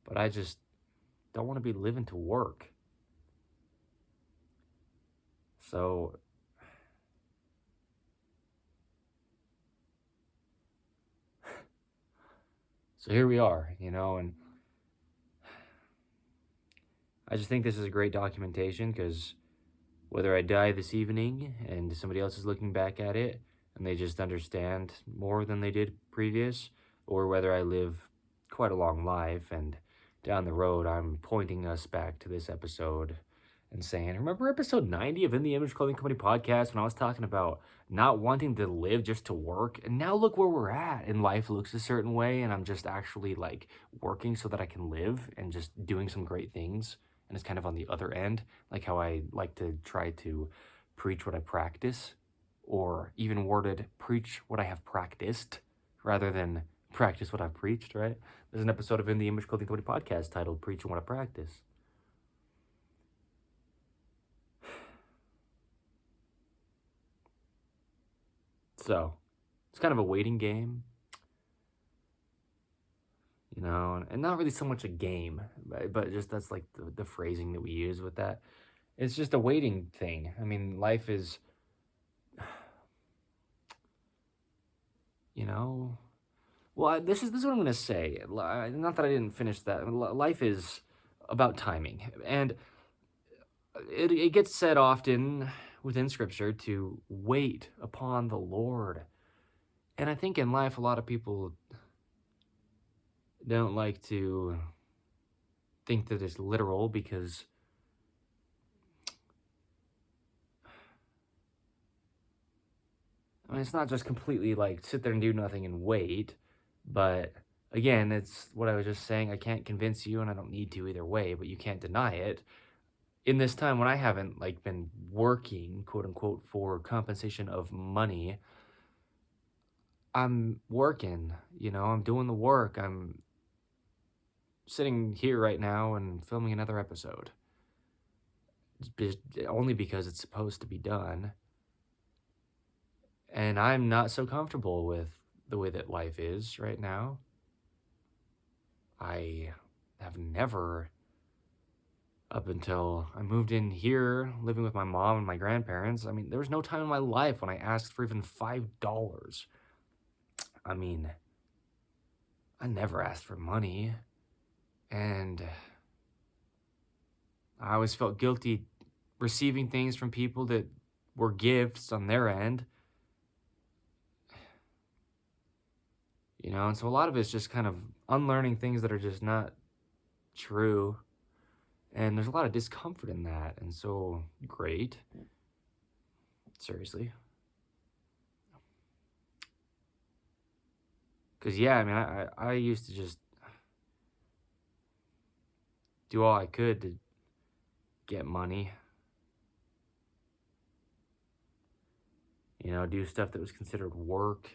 But I just don't want to be living to work. So here we are, and I just think this is a great documentation because whether I die this evening and somebody else is looking back at it and they just understand more than they did previous, or whether I live quite a long life and down the road I'm pointing us back to this episode and saying, remember episode 90 of In the Image Clothing Company podcast when I was talking about not wanting to live just to work? And now look where we're at, and life looks a certain way, and I'm just actually like working so that I can live and just doing some great things. And it's kind of on the other end, like how I like to try to preach what I practice, or even worded, preach what I have practiced rather than practice what I've preached, right? There's an episode of In the Image Clothing Company podcast titled Preaching What I Practice. So, it's kind of a waiting game, and not really so much a game, but just that's like the phrasing that we use with that. It's just a waiting thing. I mean, life is, well, this is what I'm going to say. Not that I didn't finish that. Life is about timing. And it gets said often within Scripture to wait upon the Lord. And I think in life, a lot of people don't like to think that it's literal because it's not just completely like sit there and do nothing and wait. But again, it's what I was just saying. I can't convince you, and I don't need to either way, but you can't deny it. In this time when I haven't been working, quote unquote, for compensation of money, I'm working, I'm doing the work. I'm sitting here right now and filming another episode. Only because it's supposed to be done. And I'm not so comfortable with the way that life is right now. I have never, up until I moved in here, living with my mom and my grandparents, there was no time in my life when I asked for even $5. I never asked for money. And I always felt guilty receiving things from people that were gifts on their end. And so a lot of it's just kind of unlearning things that are just not true. And there's a lot of discomfort in that. And so, great. Seriously. Because, yeah, I mean, I used to just do all I could to get money. Do stuff that was considered work.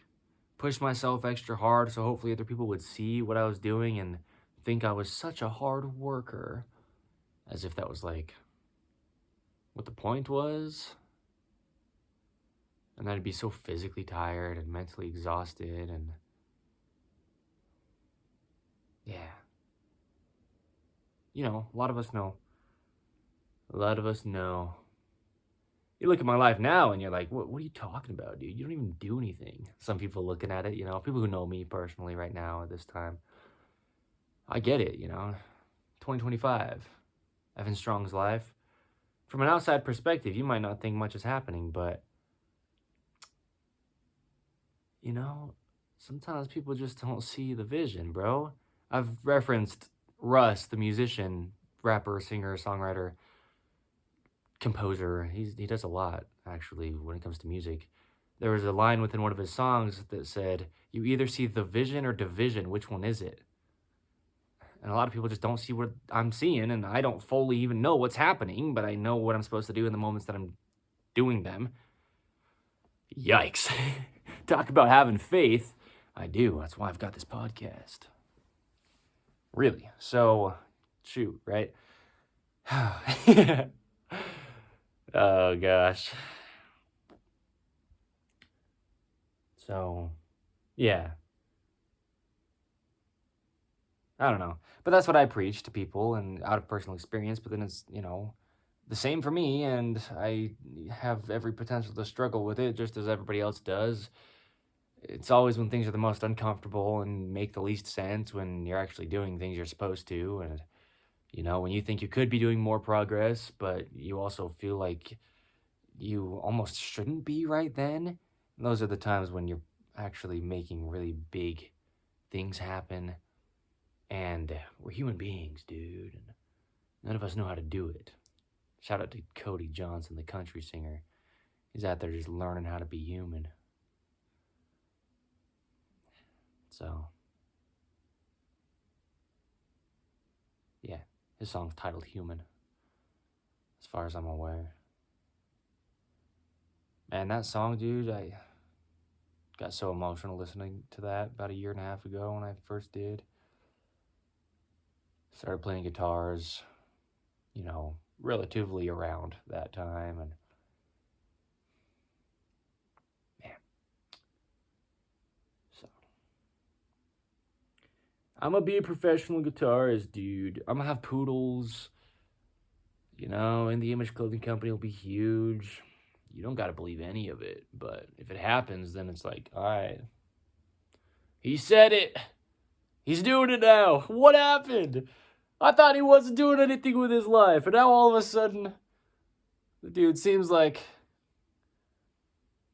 Push myself extra hard so hopefully other people would see what I was doing and think I was such a hard worker. As if that was like what the point was. And I'd be so physically tired and mentally exhausted and yeah. A lot of us know. A lot of us know. You look at my life now and you're like, what are you talking about, dude? You don't even do anything. Some people looking at it, people who know me personally right now at this time. I get it, 2025. Evan Strong's life. From an outside perspective, you might not think much is happening, but sometimes people just don't see the vision, bro. I've referenced Russ, the musician, rapper, singer, songwriter, composer. He does a lot, actually, when it comes to music. There was a line within one of his songs that said, "You either see the vision or division. Which one is it?" And a lot of people just don't see what I'm seeing, and I don't fully even know what's happening, but I know what I'm supposed to do in the moments that I'm doing them. Yikes. Talk about having faith. I do. That's why I've got this podcast. Really. So, shoot, right? Oh, gosh. So, yeah. I don't know. But that's what I preach to people and out of personal experience. But then it's, the same for me. And I have every potential to struggle with it just as everybody else does. It's always when things are the most uncomfortable and make the least sense when you're actually doing things you're supposed to. And, when you think you could be doing more progress, but you also feel like you almost shouldn't be right then. And those are the times when you're actually making really big things happen. And we're human beings, dude. And none of us know how to do it. Shout out to Cody Johnson, the country singer. He's out there just learning how to be human. So, yeah, his song's titled Human, as far as I'm aware. And that song, dude, I got so emotional listening to that about 1.5 years ago when I first did. Started playing guitars, relatively around that time. And, man. So, I'm going to be a professional guitarist, dude. I'm going to have poodles. And the Image Clothing Company will be huge. You don't got to believe any of it. But if it happens, then it's like, all right. He said it. He's doing it now. What happened? I thought he wasn't doing anything with his life. And now all of a sudden, the dude seems like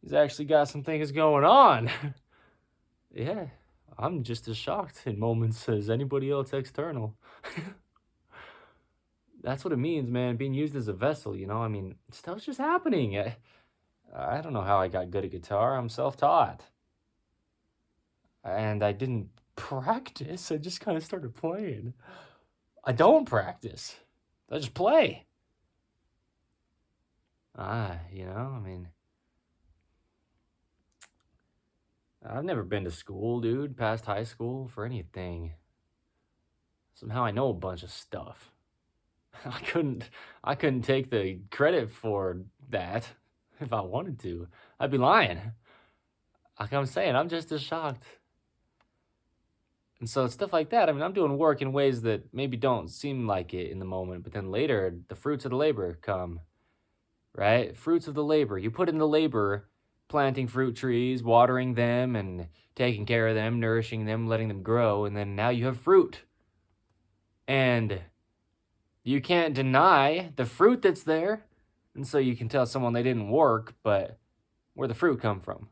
he's actually got some things going on. Yeah, I'm just as shocked in moments as anybody else external. That's what it means, man, being used as a vessel, I mean, stuff's just happening. I don't know how I got good at guitar. I'm self-taught. And I didn't practice. I just kind of started playing. I don't practice. I just play. I mean, I've never been to school, dude, past high school for anything. Somehow I know a bunch of stuff. I couldn't take the credit for that if I wanted to. I'd be lying. Like I'm saying, I'm just as shocked. And so stuff like that, I mean, I'm doing work in ways that maybe don't seem like it in the moment, but then later, the fruits of the labor come, right? Fruits of the labor. You put in the labor, planting fruit trees, watering them, and taking care of them, nourishing them, letting them grow, and then now you have fruit. And you can't deny the fruit that's there. And so you can tell someone they didn't work, but where the fruit come from.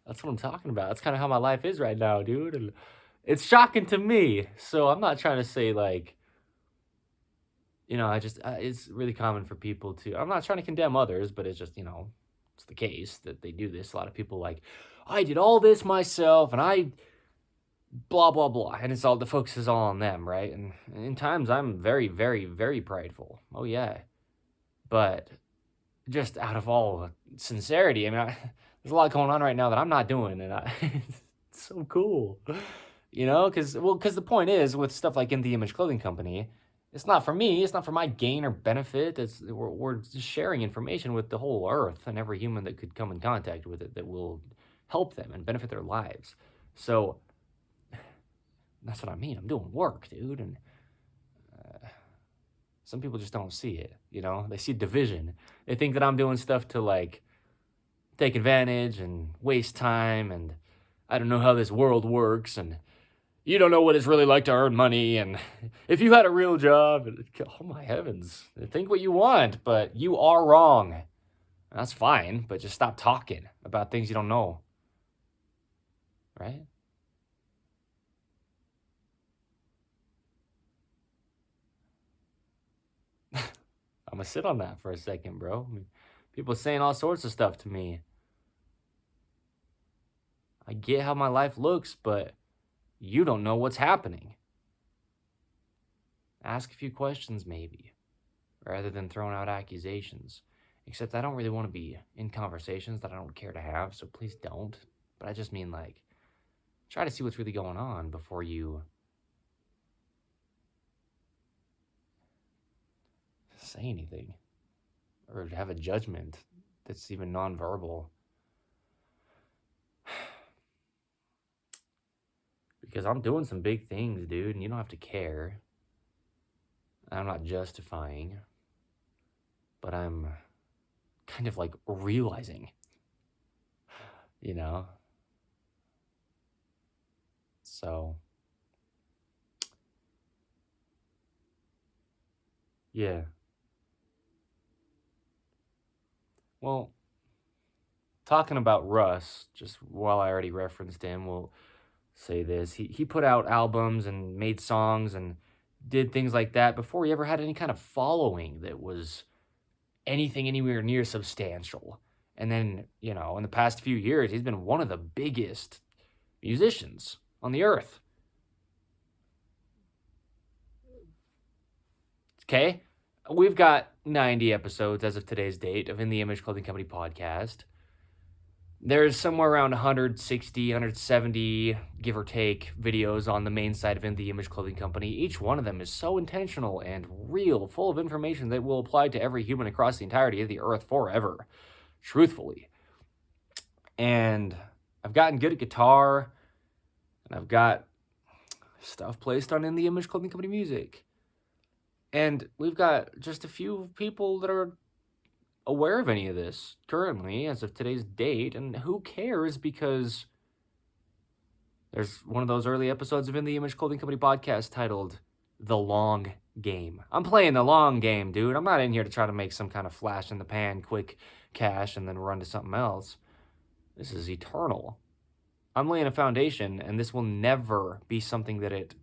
That's what I'm talking about. That's kind of how my life is right now, dude. And it's shocking to me. So I'm not trying to say like, it's really common for people to, I'm not trying to condemn others, but it's just, it's the case that they do this. A lot of people like, I did all this myself and I blah, blah, blah. And it's all, the focus is all on them, right? And in times I'm very, very, very prideful. Oh, yeah. But just out of all sincerity, there's a lot going on right now that I'm not doing. And it's so cool, because the point is with stuff like In the Image Clothing Company, it's not for me. It's not for my gain or benefit. We're just sharing information with the whole earth and every human that could come in contact with it that will help them and benefit their lives. So that's what I mean. I'm doing work, dude. And some people just don't see it, They see division. They think that I'm doing stuff to, like, take advantage and waste time, and I don't know how this world works, and you don't know what it's really like to earn money, and if you had a real job, oh my heavens, think what you want, but you are wrong. That's fine, but just stop talking about things you don't know, right? I'm gonna sit on that for a second, bro. People saying all sorts of stuff to me. I get how my life looks, but you don't know what's happening. Ask a few questions, maybe, rather than throwing out accusations. Except I don't really want to be in conversations that I don't care to have, so please don't. But I just mean, like, try to see what's really going on before you say anything or have a judgment that's even nonverbal. Because I'm doing some big things, dude, and you don't have to care. I'm not justifying, but I'm kind of like realizing, So, yeah. Well, talking about Russ, just while I already referenced him, we'll say this. He put out albums and made songs and did things like that before he ever had any kind of following that was anything anywhere near substantial. And then, in the past few years, he's been one of the biggest musicians on the earth. Okay? We've got 90 episodes as of today's date of In the Image Clothing Company podcast. There's somewhere around 160, 170, give or take, videos on the main site of In the Image Clothing Company. Each one of them is so intentional and real, full of information that will apply to every human across the entirety of the earth forever, truthfully. And I've gotten good at guitar, and I've got stuff placed on In the Image Clothing Company music. And we've got just a few people that are aware of any of this currently as of today's date, and who cares, because there's one of those early episodes of In the Image Clothing Company podcast titled The Long Game. I'm playing the long game, dude. I'm not in here to try to make some kind of flash in the pan, quick cash, and then run to something else. This is eternal. I'm laying a foundation, and this will never be something that it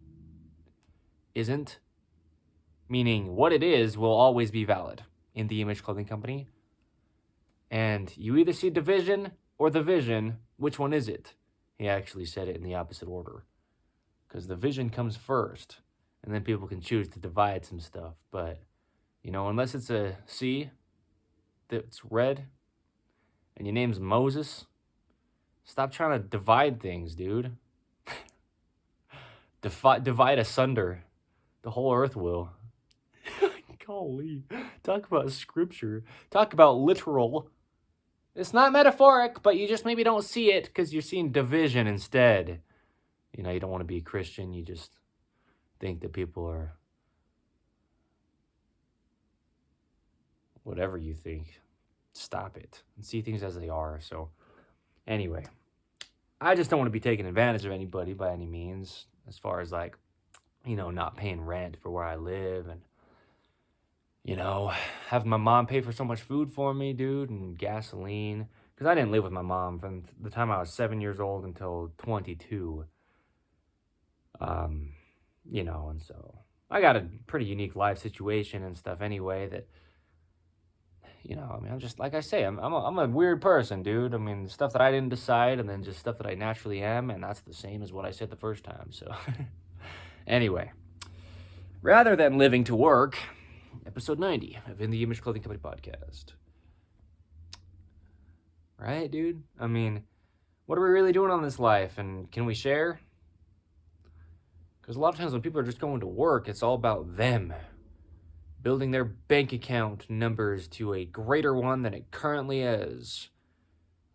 isn't. Meaning, what it is will always be valid in the Image Clothing Company. And you either see division or the vision. Which one is it? He actually said it in the opposite order. Because the vision comes first, and then people can choose to divide some stuff. But, unless it's a C that's red, and your name's Moses, stop trying to divide things, dude. Divide asunder. The whole earth will. Golly. Talk about scripture. Talk about literal. It's not metaphoric, but you just maybe don't see it because you're seeing division instead. You don't want to be a Christian. You just think that people are whatever you think. Stop it and see things as they are. So anyway, I just don't want to be taking advantage of anybody by any means, as far as, like, not paying rent for where I live and You know, having my mom pay for so much food for me, dude, and gasoline. Because I didn't live with my mom from the time I was 7 years old until 22. Um, and so I got a pretty unique life situation and stuff anyway that, I mean, I'm just, like I say, I'm a weird person, dude. I mean, stuff that I didn't decide and then just stuff that I naturally am, and that's the same as what I said the first time, so. Anyway, rather than living to work, episode 90 of In the Image Clothing Company podcast. Right, dude? I mean, what are we really doing on this life, and can we share? Because a lot of times when people are just going to work, it's all about them building their bank account numbers to a greater one than it currently is.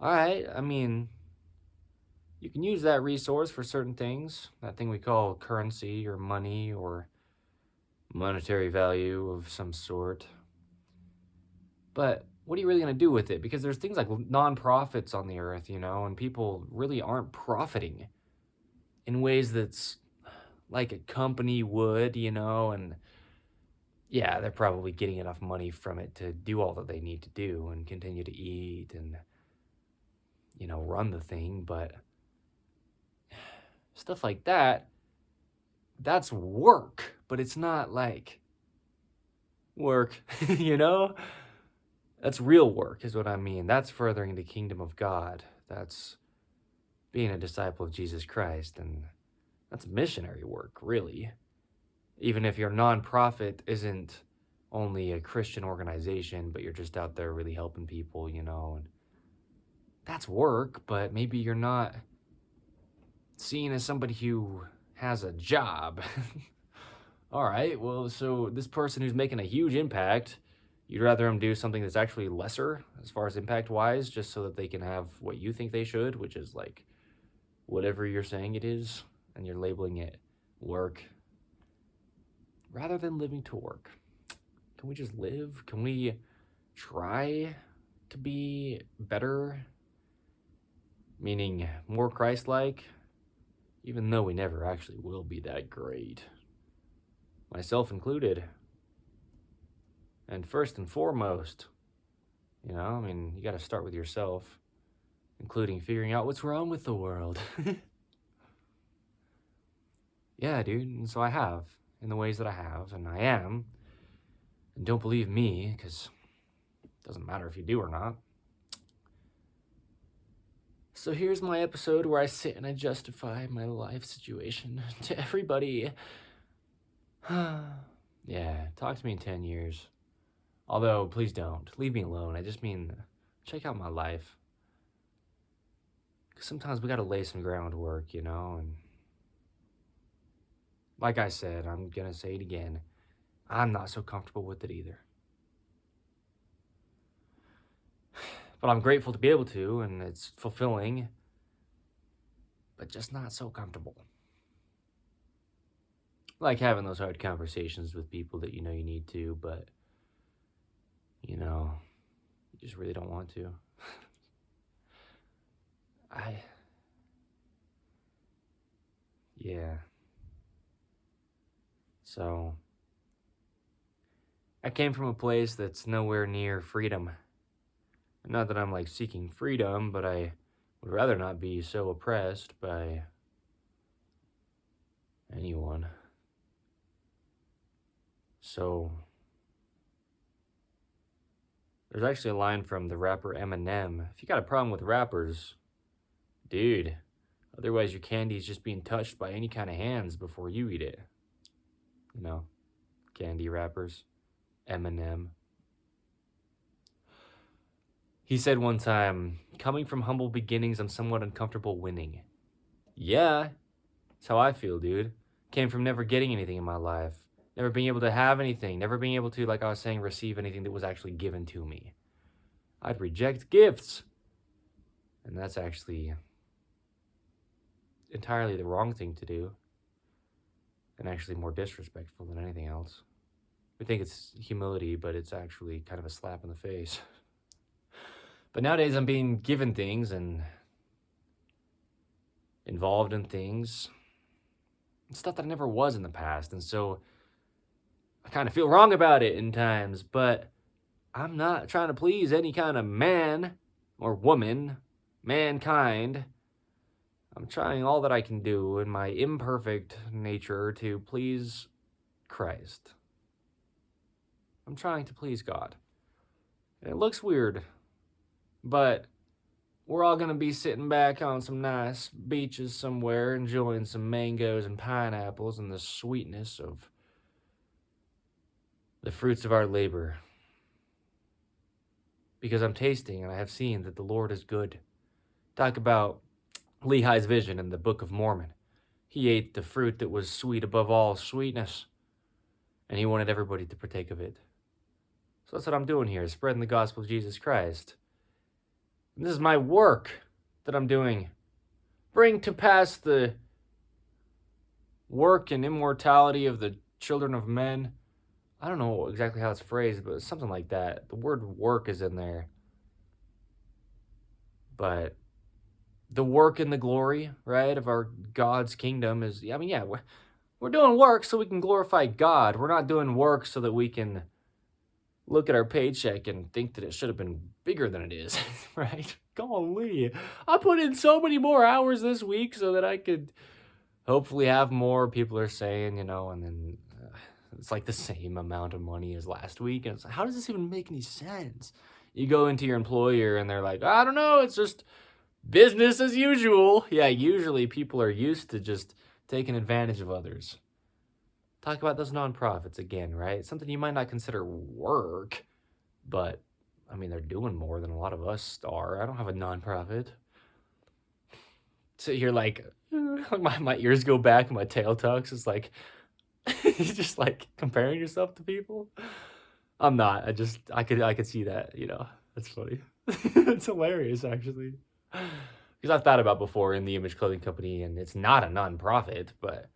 All right, I mean, you can use that resource for certain things, that thing we call currency or money or monetary value of some sort. But what are you really going to do with it? Because there's things like nonprofits on the earth, and people really aren't profiting in ways that's like a company would, and yeah, they're probably getting enough money from it to do all that they need to do and continue to eat and, run the thing. But stuff like that, that's work, but it's not like work, That's real work is what I mean. That's furthering the kingdom of God. That's being a disciple of Jesus Christ. And that's missionary work, really. Even if your nonprofit isn't only a Christian organization, but you're just out there really helping people, and that's work, but maybe you're not seen as somebody who has a job. All right, well, so this person who's making a huge impact, you'd rather them do something that's actually lesser as far as impact-wise, just so that they can have what you think they should, which is like whatever you're saying it is, and you're labeling it work, rather than living to work. Can we just live? Can we try to be better? Meaning more Christ-like, even though we never actually will be that great. Myself included. And first and foremost, you got to start with yourself, including figuring out what's wrong with the world. Yeah, dude, and so I have, in the ways that I have, and I am. And don't believe me, because it doesn't matter if you do or not. So here's my episode where I sit and I justify my life situation to everybody. Yeah, talk to me in 10 years. Although, please don't. Leave me alone. I just mean, check out my life. Because sometimes we got to lay some groundwork, and like I said, I'm going to say it again, I'm not so comfortable with it either. But I'm grateful to be able to, and it's fulfilling, but just not so comfortable. Like having those hard conversations with people that you know you need to, but, you just really don't want to. Yeah. So, I came from a place that's nowhere near freedom. Not that I'm like seeking freedom, but I would rather not be so oppressed by anyone. So, there's actually a line from the rapper Eminem. If you got a problem with rappers, dude, otherwise your candy's just being touched by any kind of hands before you eat it. Candy rappers. Eminem. He said one time, coming from humble beginnings, I'm somewhat uncomfortable winning. Yeah, that's how I feel, dude. Came from never getting anything in my life. Never being able to have anything. Never being able to, like I was saying, receive anything that was actually given to me. I'd reject gifts. And that's actually entirely the wrong thing to do. And actually more disrespectful than anything else. We think it's humility, but it's actually kind of a slap in the face. But nowadays I'm being given things and involved in things, stuff that I never was in the past. And so I kind of feel wrong about it in times, but I'm not trying to please any kind of man or woman, mankind. I'm trying all that I can do in my imperfect nature to please Christ. I'm trying to please God. And it looks weird, but we're all going to be sitting back on some nice beaches somewhere, enjoying some mangoes and pineapples and the sweetness of the fruits of our labor. Because I'm tasting and I have seen that the Lord is good. Talk about Lehi's vision in the Book of Mormon. He ate the fruit that was sweet above all sweetness, and he wanted everybody to partake of it. So that's what I'm doing here, spreading the gospel of Jesus Christ. And this is my work that I'm doing. Bring to pass the work and immortality of the children of men. I don't know exactly how it's phrased, but it's something like that. The word work is in there. But the work and the glory, right, of our God's kingdom is, we're doing work so we can glorify God. We're not doing work so that we can look at our paycheck and think that it should have been bigger than it is, right? Golly, I put in so many more hours this week so that I could hopefully have more, people are saying, and then it's like the same amount of money as last week. And it's like, how does this even make any sense? You go into your employer and they're like, I don't know, it's just business as usual. Yeah, usually people are used to just taking advantage of others. Talk about those nonprofits again, right? Something you might not consider work, but they're doing more than a lot of us are. I don't have a nonprofit. So you're like, my ears go back and my tail tucks. It's like, you're just like comparing yourself to people. I'm not. I could see that, That's funny. It's hilarious, actually. Because I've thought about before in the Image Clothing Company, and it's not a nonprofit, but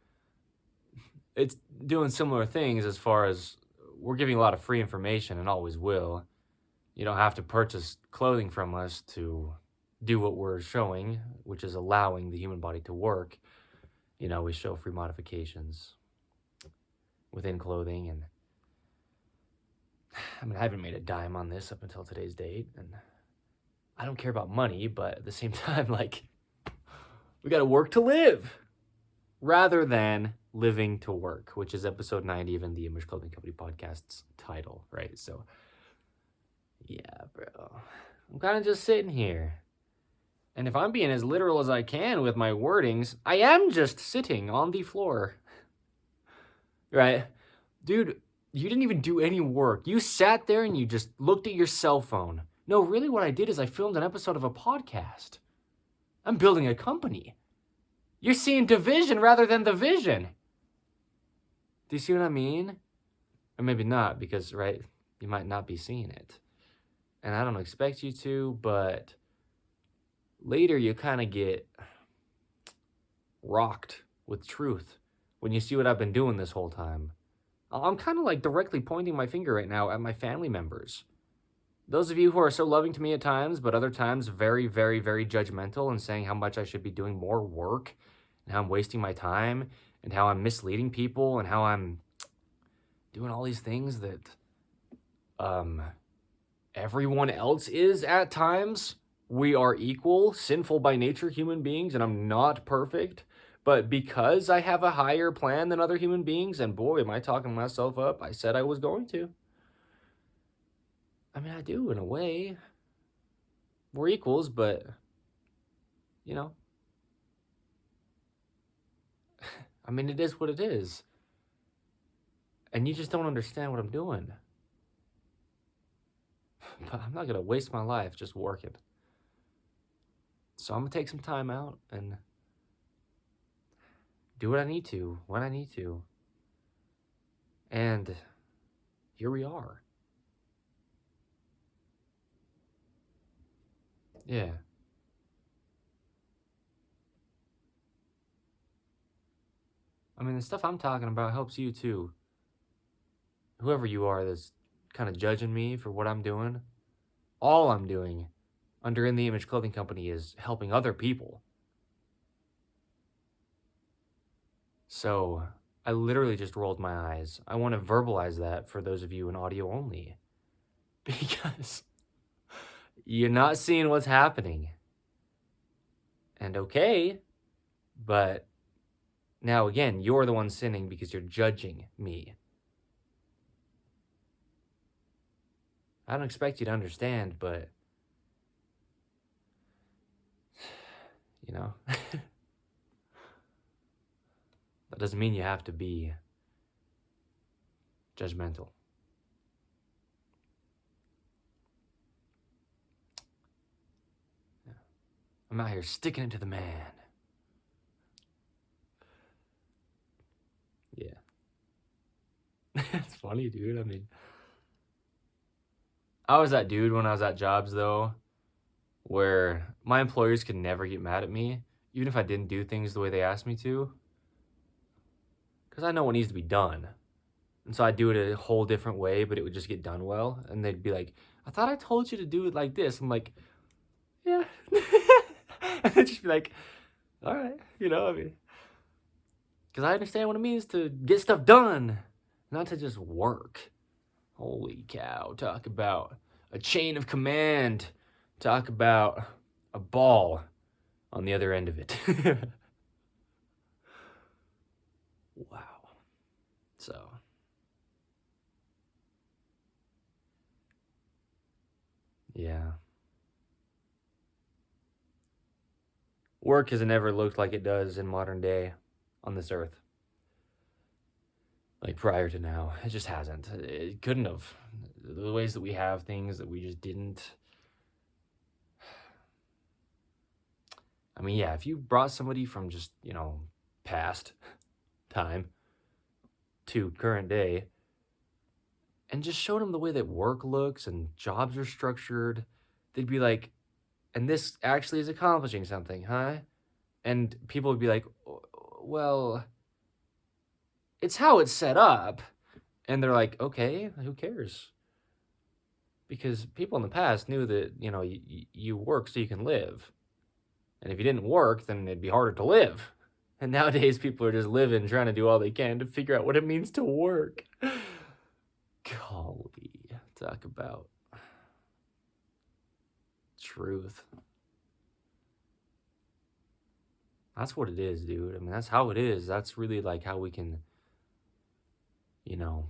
it's doing similar things as far as we're giving a lot of free information and always will. You don't have to purchase clothing from us to do what we're showing, which is allowing the human body to work. We show free modifications within clothing, and I haven't made a dime on this up until today's date, and I don't care about money, but at the same time, we got to work to live rather than living to work, which is episode 90 of the Image Clothing Company podcast's title, right? So, yeah, bro, I'm kind of just sitting here. And if I'm being as literal as I can with my wordings, I am just sitting on the floor, right? Dude, you didn't even do any work. You sat there and you just looked at your cell phone. No, really what I did is I filmed an episode of a podcast. I'm building a company. You're seeing division rather than the vision. Do you see what I mean? Or maybe not, because, right, you might not be seeing it. And I don't expect you to, but later you kind of get rocked with truth when you see what I've been doing this whole time. I'm kind of like directly pointing my finger right now at my family members. Those of you who are so loving to me at times, but other times very, very, very judgmental and saying how much I should be doing more work and how I'm wasting my time and how I'm misleading people and how I'm doing all these things that everyone else is at times. We are equal, sinful by nature human beings, and I'm not perfect. But because I have a higher plan than other human beings, and boy, am I talking myself up, I said I was going to. I do in a way. We're equals, but, it is what it is. And you just don't understand what I'm doing. But I'm not going to waste my life just working. So I'm going to take some time out and do what I need to, when I need to. And here we are. Yeah. The stuff I'm talking about helps you too. Whoever you are that's kind of judging me for what I'm doing, all I'm doing under In The Image Clothing Company is helping other people. So I literally just rolled my eyes. I want to verbalize that for those of you in audio only. Because you're not seeing what's happening. And okay, but now again, you're the one sinning because you're judging me. I don't expect you to understand, but, you know, that doesn't mean you have to be judgmental. I'm out here sticking it to the man. Yeah. It's funny, dude. I mean, I was that dude when I was at jobs, though, where my employers could never get mad at me, even if I didn't do things the way they asked me to, because I know what needs to be done. And so I'd do it a whole different way, but it would just get done well. And they'd be like, I thought I told you to do it like this. I'm like, yeah. And they'd just be like, all right, I mean, because I understand what it means to get stuff done, not to just work. Holy cow, talk about a chain of command. Talk about a ball on the other end of it. Wow. So, yeah. Work has never looked like it does in modern day on this earth. Like prior to now, it just hasn't. It couldn't have. The ways that we have things that we just didn't. I mean, yeah, if you brought somebody from just, past time to current day and just showed them the way that work looks and jobs are structured, they'd be like, and this actually is accomplishing something, huh? And people would be like, well, it's how it's set up. And they're like, okay, who cares? Because people in the past knew that, you work so you can live. And if you didn't work, then it'd be harder to live. And nowadays, people are just living, trying to do all they can to figure out what it means to work. Golly, talk about truth. That's what it is, dude. I mean, that's how it is. That's really like how we can,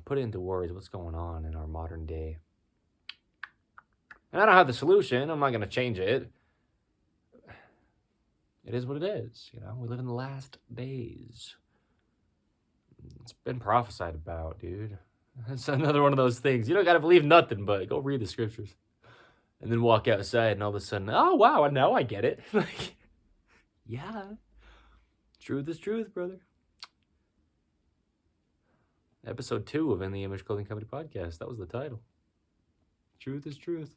put into words what's going on in our modern day. And I don't have the solution. I'm not going to change it. It is what it is. We live in the last days. It's been prophesied about, dude. It's another one of those things. You don't got to believe nothing, but go read the scriptures. And then walk outside and all of a sudden, oh, wow, now I get it. Like, yeah. Truth is truth, brother. Episode 2 of In the Image Clothing Company Podcast. That was the title. Truth is truth.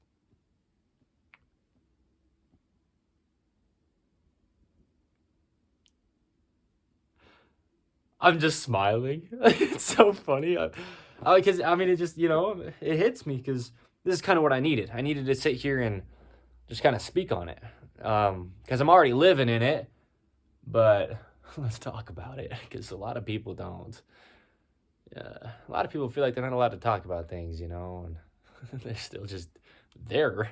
I'm just smiling. It's so funny. Because, it just, it hits me because this is kind of what I needed. I needed to sit here and just kind of speak on it. Because I'm already living in it. But let's talk about it because a lot of people don't. A lot of people feel like they're not allowed to talk about things, and they're still just there.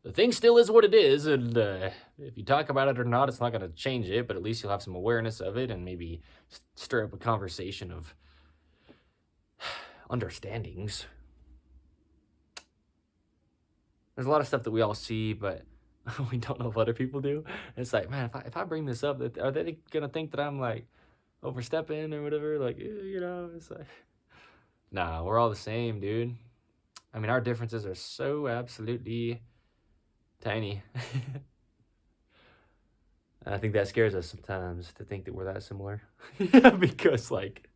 The thing still is what it is, and if you talk about it or not, it's not going to change it, but at least you'll have some awareness of it and maybe stir up a conversation of understandings. There's a lot of stuff that we all see, but we don't know if other people do. And it's like, man, if I bring this up, are they going to think that I'm like overstepping or whatever? Like, it's like, nah, we're all the same, dude. I mean, our differences are so absolutely tiny. I think that scares us sometimes to think that we're that similar. Because, like,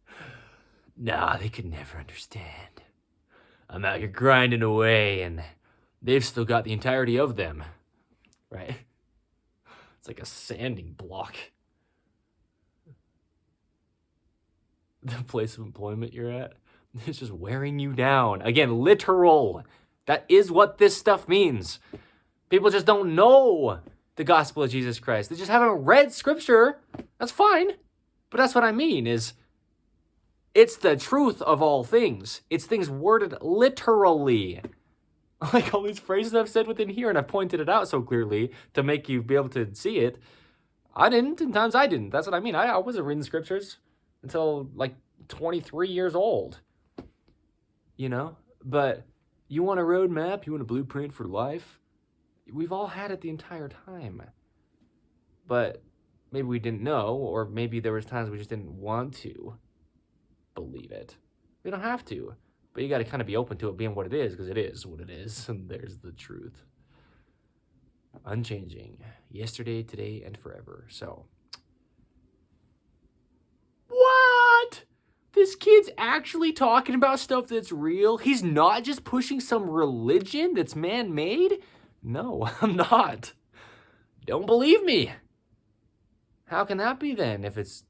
nah, they could never understand. I'm out here grinding away, and they've still got the entirety of them, right? It's like a sanding block. The place of employment you're at, it's just wearing you down. Again, literal. That is what this stuff means. People just don't know the gospel of Jesus Christ. They just haven't read scripture. That's fine. But that's what I mean is It's the truth of all things. It's things worded literally. Like all these phrases I've said within here, and I've pointed it out so clearly to make you be able to see it. I didn't, and times I didn't. That's what I mean. I wasn't reading scriptures until like 23 years old. You know? But you want a roadmap? You want a blueprint for life? We've all had it the entire time. But maybe we didn't know, or maybe there was times we just didn't want to believe it. We don't have to. But you got to kind of be open to it being what it is, because it is what it is, and there's the truth. Unchanging. Yesterday, today, and forever. So. What? This kid's actually talking about stuff that's real? He's not just pushing some religion that's man-made? No, I'm not. Don't believe me. How can that be then if it's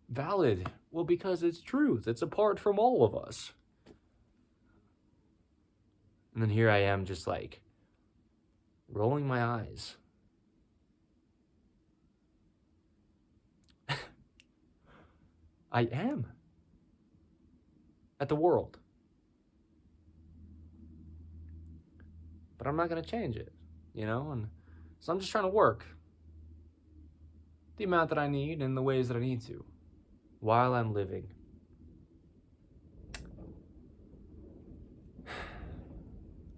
valid? Well, because it's truth. It's apart from all of us. And then here I am just like rolling my eyes. I am. At the world. But I'm not going to change it, you know? And so I'm just trying to work the amount that I need in the ways that I need to while I'm living.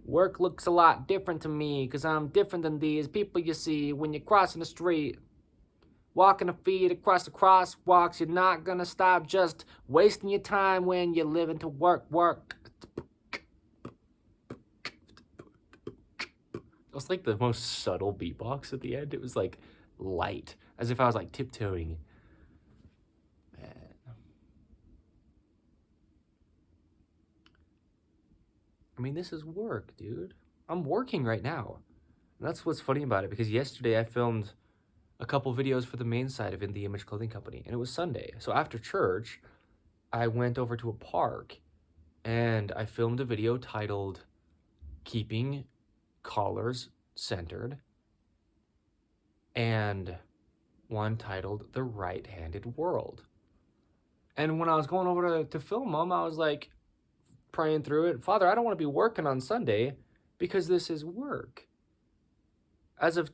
Work looks a lot different to me because I'm different than these people you see when you're crossing the street. Walking the feet across the crosswalks, you're not gonna stop just wasting your time when you're living to work. It was like the most subtle beatbox at the end. It was like light, as if I was like tiptoeing. Man. I mean, this is work, dude. I'm working right now. And that's what's funny about it, because yesterday I filmed a couple videos for the main side of In The Image Clothing Company, and it was Sunday. So after church, I went over to a park, and I filmed a video titled Keeping Collars Centered, and one titled The Right-Handed World. And when I was going over to film them, I was like praying through it. Father, I don't want to be working on Sunday because this is work. As of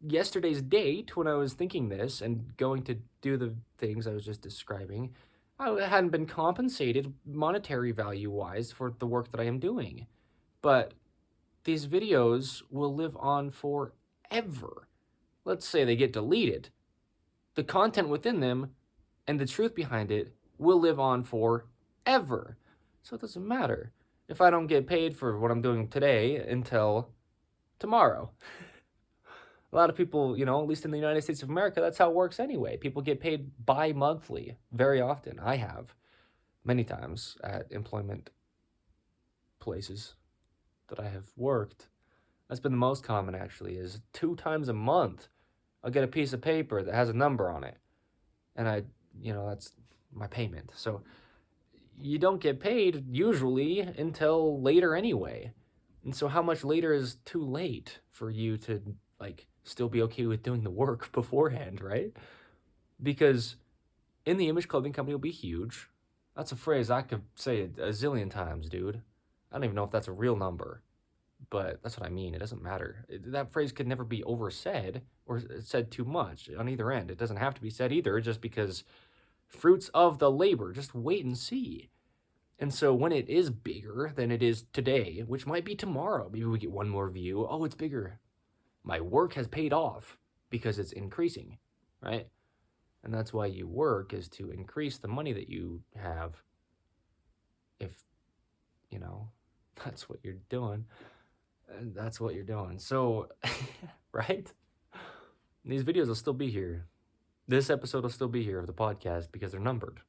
yesterday's date, when I was thinking this and going to do the things I was just describing, I hadn't been compensated monetary value-wise for the work that I am doing. But these videos will live on forever. Let's say they get deleted. The content within them and the truth behind it will live on forever. So it doesn't matter if I don't get paid for what I'm doing today until tomorrow. A lot of people, you know, at least in the United States of America, that's how it works anyway. People get paid bi-monthly very often. I have many times at employment places that I have worked. That's been the most common, actually, is 2 times a month I'll get a piece of paper that has a number on it. And that's my payment. So you don't get paid usually until later anyway. And so how much later is too late for you to, still be okay with doing the work beforehand, right? Because In The Image Clothing Company will be huge. That's a phrase I could say a zillion times, dude. I don't even know if that's a real number, but that's what I mean. It doesn't matter. That phrase could never be oversaid or said too much on either end. It doesn't have to be said either, just because fruits of the labor, just wait and see. And so when it is bigger than it is today, which might be tomorrow, maybe we get one more view. Oh, it's bigger. My work has paid off because it's increasing, right? And that's why you work, is to increase the money that you have. If, that's what you're doing. That's what you're doing. So, right? These videos will still be here. This episode will still be here of the podcast because they're numbered.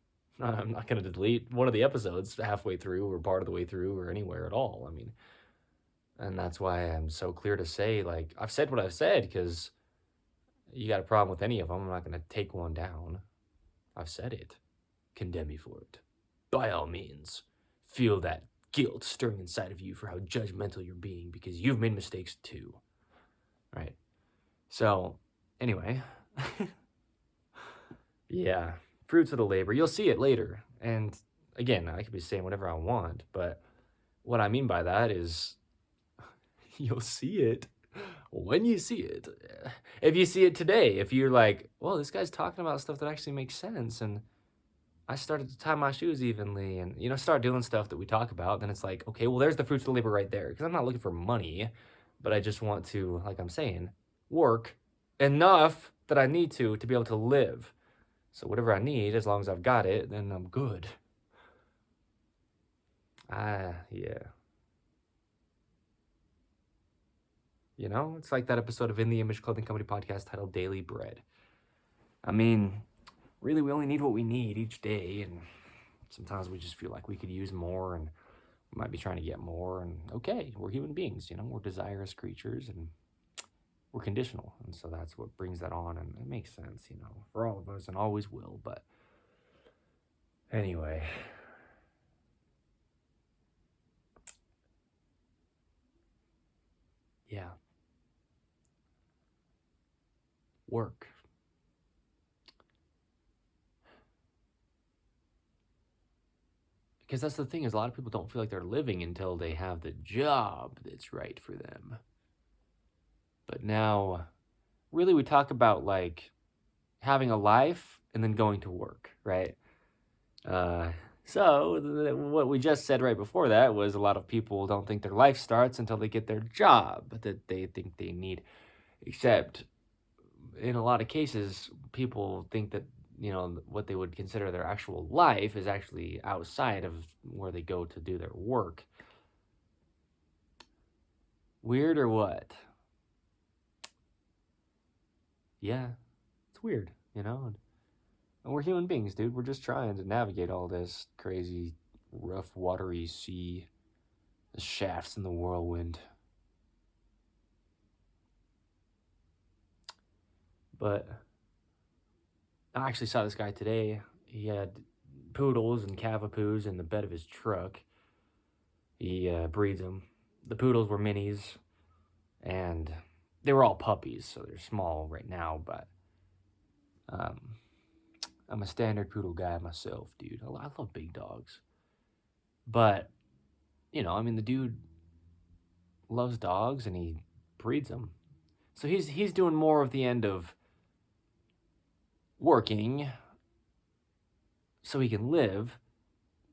I'm not going to delete one of the episodes halfway through or part of the way through or anywhere at all. I mean, and that's why I'm so clear to say, I've said what I've said, because you got a problem with any of them, I'm not going to take one down. I've said it. Condemn me for it. By all means, feel that guilt stirring inside of you for how judgmental you're being, because you've made mistakes too. Right? So, anyway. Yeah. fruits of the labor. You'll see it later. And again, I could be saying whatever I want, but what I mean by that is you'll see it when you see it. If you see it today, if you're like, well, this guy's talking about stuff that actually makes sense, and I started to tie my shoes evenly and, start doing stuff that we talk about, then it's like, okay, well, there's the fruits of the labor right there. Because I'm not looking for money, but I just want to, like I'm saying, work enough that I need to be able to live. So whatever I need, as long as I've got it, then I'm good. Yeah. It's like that episode of In the Image Clothing Company podcast titled Daily Bread. I mean, really, we only need what we need each day, and sometimes we just feel like we could use more, and we might be trying to get more, and okay, we're human beings, we're desirous creatures, and we're conditional, and so that's what brings that on, and it makes sense, for all of us, and always will, but anyway. Yeah. Work. Because that's the thing, is a lot of people don't feel like they're living until they have the job that's right for them. But now, really, we talk about like having a life and then going to work, right? So what we just said right before that was a lot of people don't think their life starts until they get their job that they think they need. Except in a lot of cases, people think that, what they would consider their actual life is actually outside of where they go to do their work. Weird or what? Yeah, it's weird, And we're human beings, dude. We're just trying to navigate all this crazy, rough, watery sea, the shafts in the whirlwind. But I actually saw this guy today. He had poodles and cavapoos in the bed of his truck. He breeds them. The poodles were minis, and they were all puppies, so they're small right now, but I'm a standard poodle guy myself, dude. I love big dogs. But, the dude loves dogs, and he breeds them. So he's doing more of the end of working so he can live.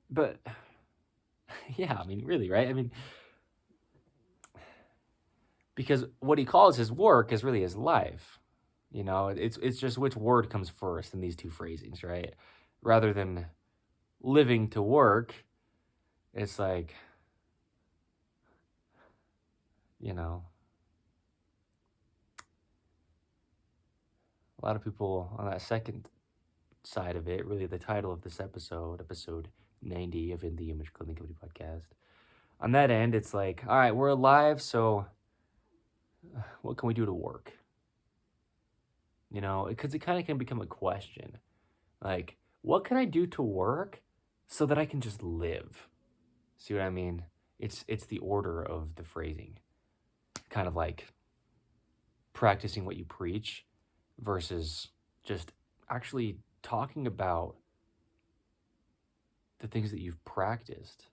But, yeah, really, right? Because what he calls his work is really his life. It's just which word comes first in these two phrasings, right? Rather than living to work, it's like, a lot of people on that second side of it, really the title of this episode 90 of In the Image Clothing Company Podcast. On that end, it's like, all right, we're alive, so what can we do to work? Because it kind of can become a question. Like, what can I do to work so that I can just live? See what I mean? It's the order of the phrasing. Kind of like practicing what you preach versus just actually talking about the things that you've practiced.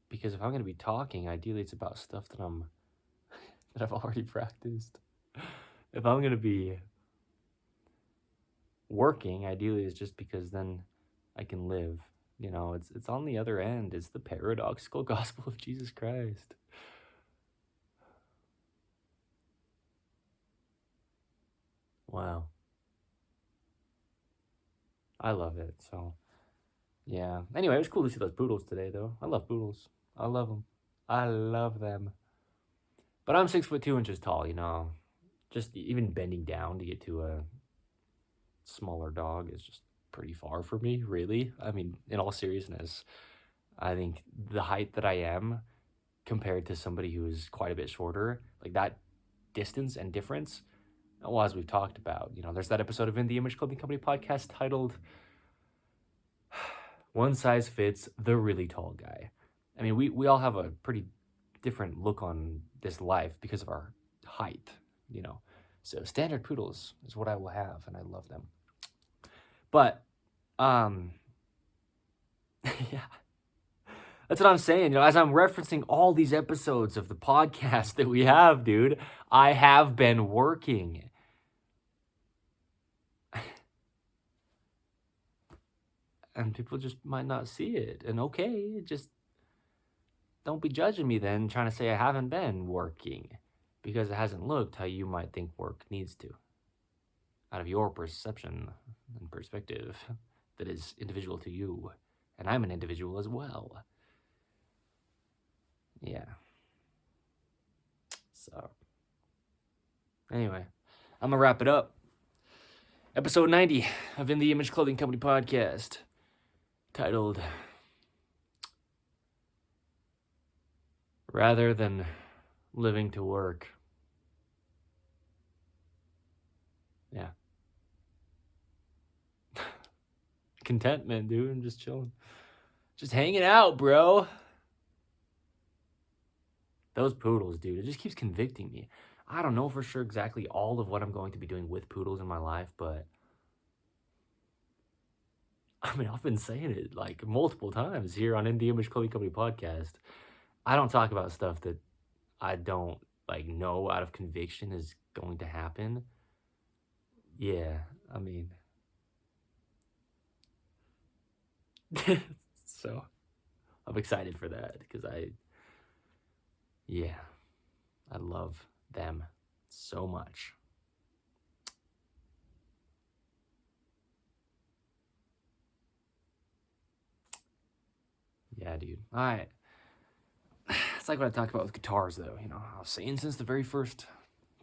Because if I'm going to be talking, ideally it's about stuff that I've already practiced. If I'm going to be working, ideally it's just because then I can live. It's on the other end. It's the paradoxical gospel of Jesus Christ. Wow. I love it. So, yeah. Anyway, it was cool to see those poodles today, though. I love poodles. I love them. I love them. But I'm 6'2" tall, Just even bending down to get to a smaller dog is just pretty far for me, really. In all seriousness, I think the height that I am compared to somebody who is quite a bit shorter, like that distance and difference, well, as we've talked about, there's that episode of In the Image Clothing Company podcast titled One Size Fits the Really Tall Guy. We all have a pretty different look on this life because of our height, So standard poodles is what I will have, and I love them. But, yeah, that's what I'm saying. As I'm referencing all these episodes of the podcast that we have, dude, I have been working. And people just might not see it. And okay, just don't be judging me then, trying to say I haven't been working because it hasn't looked how you might think work needs to, out of your perception and perspective that is individual to you. And I'm an individual as well. Yeah. So, anyway, I'm going to wrap it up. Episode 90 of In the Image Clothing Company podcast, titled Rather Than Living to Work. Yeah. Contentment, dude. I'm just chilling. Just hanging out, bro. Those poodles, dude. It just keeps convicting me. I don't know for sure exactly all of what I'm going to be doing with poodles in my life, but I mean, I've been saying it like multiple times here on In the Image Clothing Company podcast. I don't talk about stuff that I don't like know out of conviction is going to happen. Yeah, I mean, so I'm excited for that because I love them so much. Yeah, dude. It's like what I talk about with guitars, though. I was saying since the very first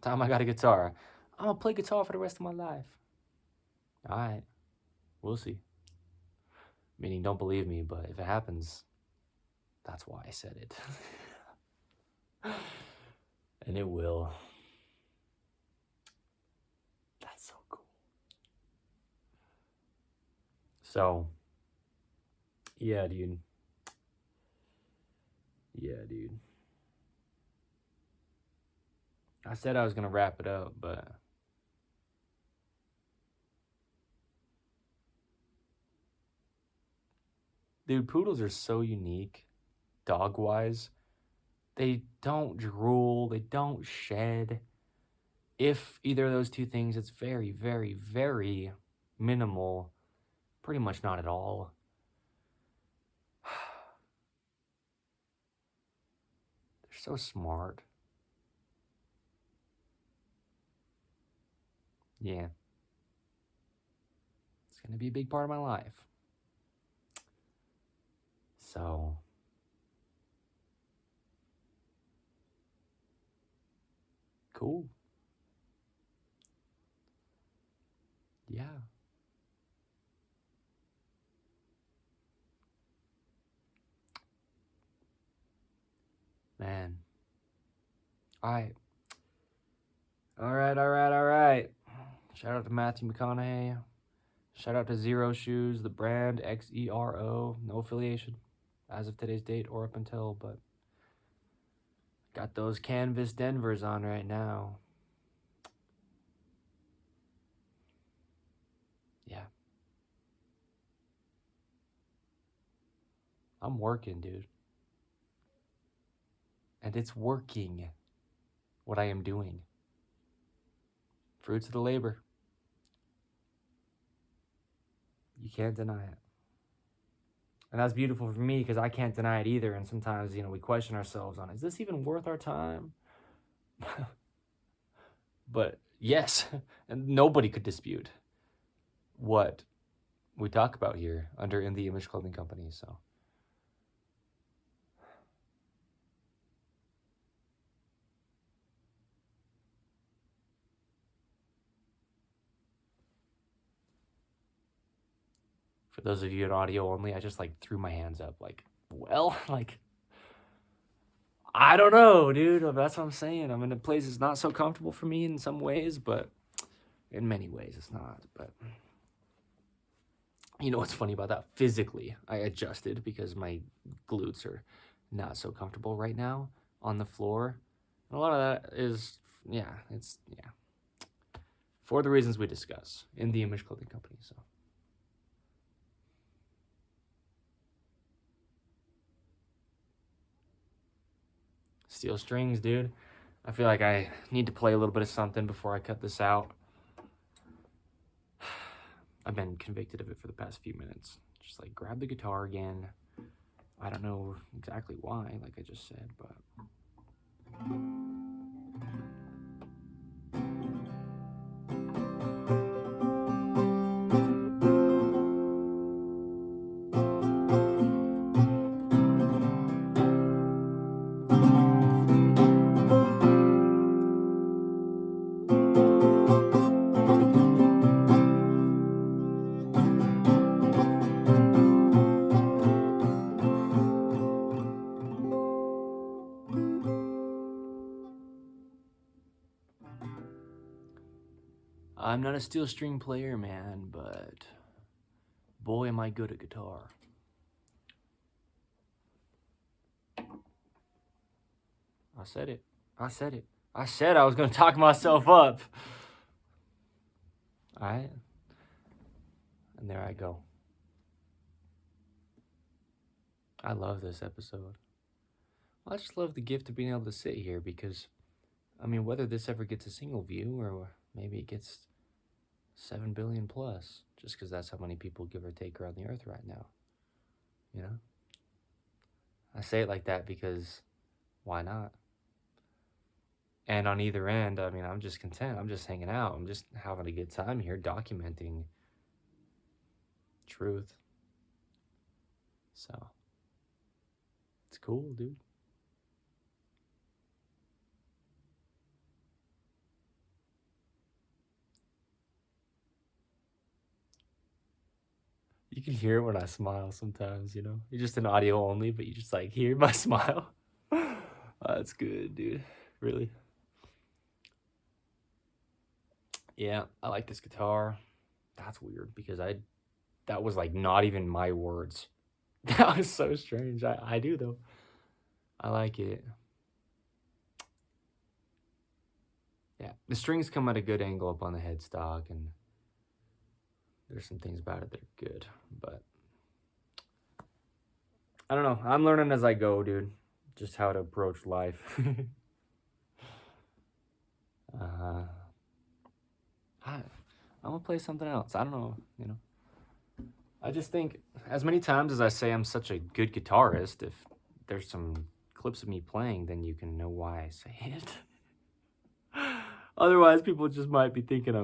time I got a guitar, I'm gonna play guitar for the rest of my life. All right, we'll see. Meaning, don't believe me, but if it happens, that's why I said it. And it will. That's so cool. So, yeah, dude. I said I was gonna wrap it up, but dude, poodles are so unique, dog-wise. They don't drool, they don't shed. If either of those two things, it's very, very, very minimal. Pretty much not at all. They're so smart. Yeah. It's going to be a big part of my life. So, cool. Yeah. Man. All right. Shout out to Matthew McConaughey. Shout out to Zero Shoes, the brand, XERO. No affiliation as of today's date or up until, but got those canvas Denvers on right now. Yeah. I'm working, dude. And it's working what I am doing. Fruits of the labor. You can't deny it. And that's beautiful for me because I can't deny it either. And sometimes, we question ourselves on, is this even worth our time? But yes, and nobody could dispute what we talk about here under In the Image Clothing Company. So for those of you in audio only, I just threw my hands up I don't know, dude. That's what I'm saying. I'm in a place that's not so comfortable for me in some ways, but in many ways it's not. But you know what's funny about that? Physically, I adjusted because my glutes are not so comfortable right now on the floor. And a lot of that is, for the reasons we discuss in the Image Clothing Company. So Steel strings, dude. I feel like I need to play a little bit of something before I cut this out. I've been convicted of it for the past few minutes. Just like grab the guitar again. I don't know exactly why, like I just said, but... I'm not a steel string player, man, but boy, am I good at guitar. I said it. I said I was going to talk myself up. All right. And there I go. I love this episode. I just love the gift of being able to sit here because, I mean, whether this ever gets a single view or maybe it gets 7 billion plus, just because that's how many people give or take around the earth right now. You know? I say it like that because why not? And on either end, I mean, I'm just content. I'm just hanging out. I'm just having a good time here documenting truth. So, it's cool, dude. You can hear it when I smile sometimes, you know? You're just in audio only, but you just like hear my smile. That's good, dude. Really. Yeah, I like this guitar. That's weird because that was like not even my words. That was so strange. I do though. I like it. Yeah, the strings come at a good angle up on the headstock, and there's some things about it that are good, but I don't know. I'm learning as I go, dude. Just how to approach life. I'm gonna play something else. I don't know, you know. I just think as many times as I say I'm such a good guitarist, if there's some clips of me playing, then you can know why I say it. Otherwise, people just might be thinking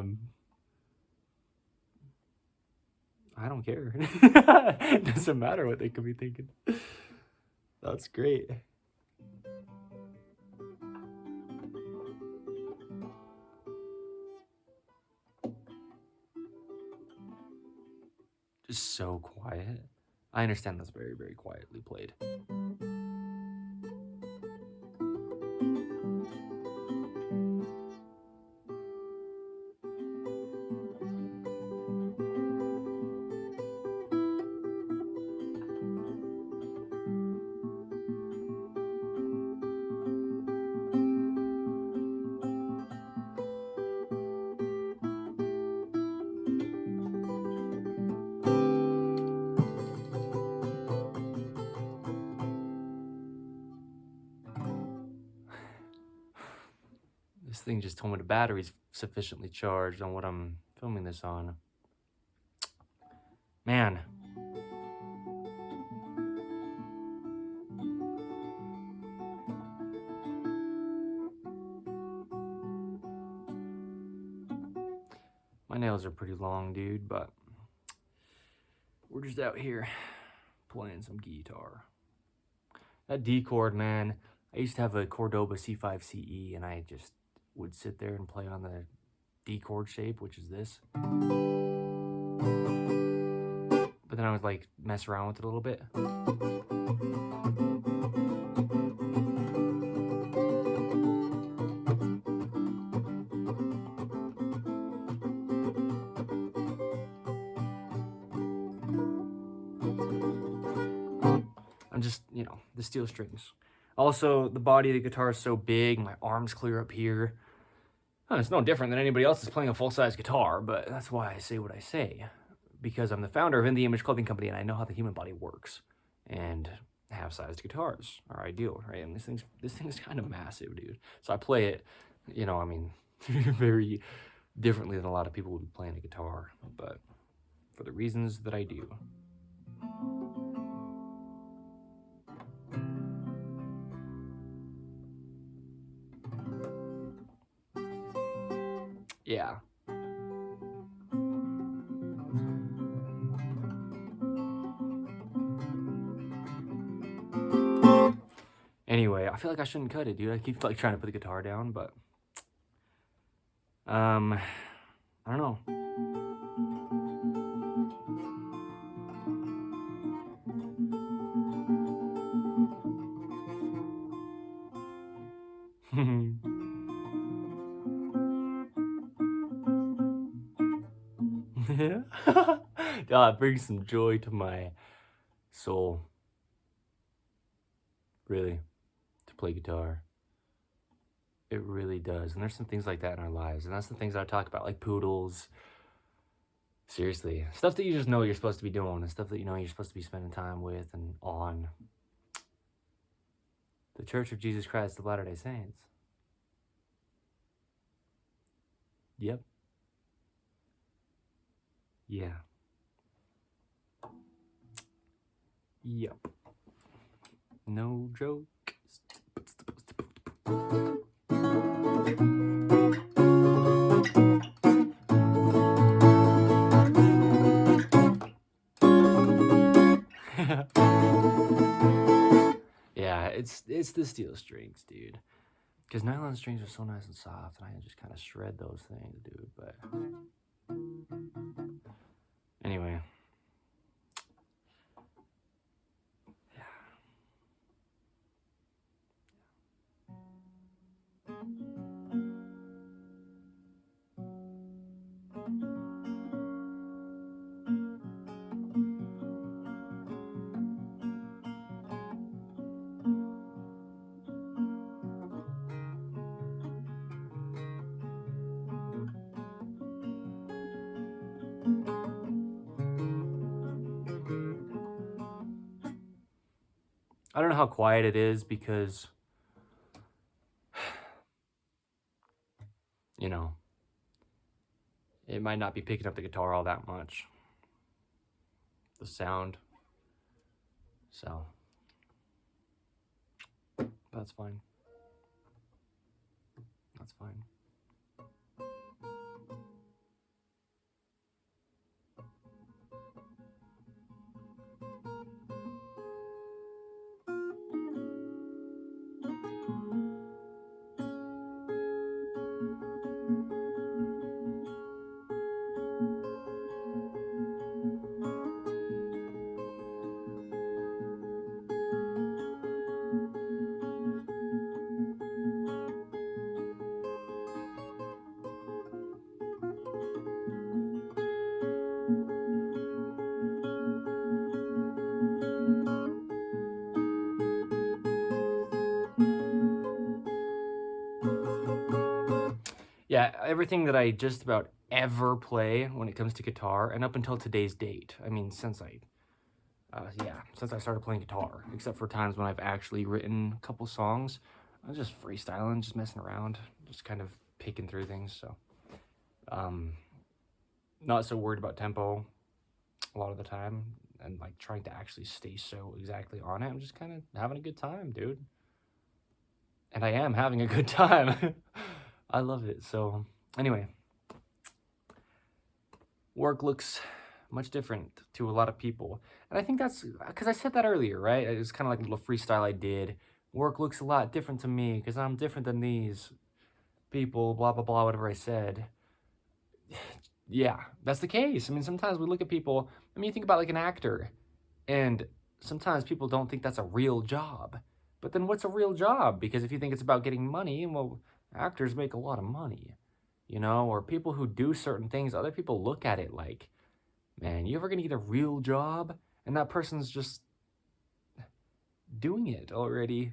I don't care. It doesn't matter what they could be thinking. That's great. Just so quiet. I understand that's very, very quietly played. This thing just told me the battery's sufficiently charged on what I'm filming this on. Man. My nails are pretty long, dude, but we're just out here playing some guitar. That D chord, man, I used to have a Cordoba C5 CE, and I just would sit there and play on the D chord shape, which is this. But then I would like mess around with it a little bit. I'm just, you know, the steel strings. Also, the body of the guitar is so big, my arms clear up here. It's no different than anybody else that's playing a full-size guitar, but that's why I say what I say. Because I'm the founder of In The Image Clothing Company, and I know how the human body works. And half-sized guitars are ideal, right? And this thing's kind of massive, dude. So I play it, I mean, very differently than a lot of people would be playing a guitar, but for the reasons that I do. Yeah. Anyway, I feel like I shouldn't cut it, dude. I keep like trying to put the guitar down, but I don't know. Yeah. God, it brings some joy to my soul. Really, to play guitar. It really does. And there's some things like that in our lives. And that's the things I talk about, like poodles. Seriously. Stuff that you just know you're supposed to be doing, and stuff that you know you're supposed to be spending time with and on. The Church of Jesus Christ of Latter-day Saints. Yep. Yeah. Yep. No joke. Yeah, it's the steel strings, dude. Because nylon strings are so nice and soft, and I can just kind of shred those things, dude. But anyway. I don't know how quiet it is because, it might not be picking up the guitar all that much. The sound. So, that's fine. That's fine. Yeah, everything that I just about ever play when it comes to guitar, and up until today's date, I mean, since I started playing guitar, except for times when I've actually written a couple songs, I'm just freestyling, just messing around, just kind of picking through things. So, not so worried about tempo a lot of the time, and like trying to actually stay so exactly on it. I'm just kind of having a good time, dude. And I am having a good time. I love it. So anyway, work looks much different to a lot of people. And I think that's because I said that earlier, right? It was kind of like a little freestyle I did. Work looks a lot different to me because I'm different than these people, blah, blah, blah, whatever I said. Yeah, that's the case. I mean, sometimes we look at people, you think about like an actor, and sometimes people don't think that's a real job. But then what's a real job? Because if you think it's about getting money, well, actors make a lot of money, or people who do certain things, other people look at it like, man, you ever gonna get a real job? And that person's just doing it already,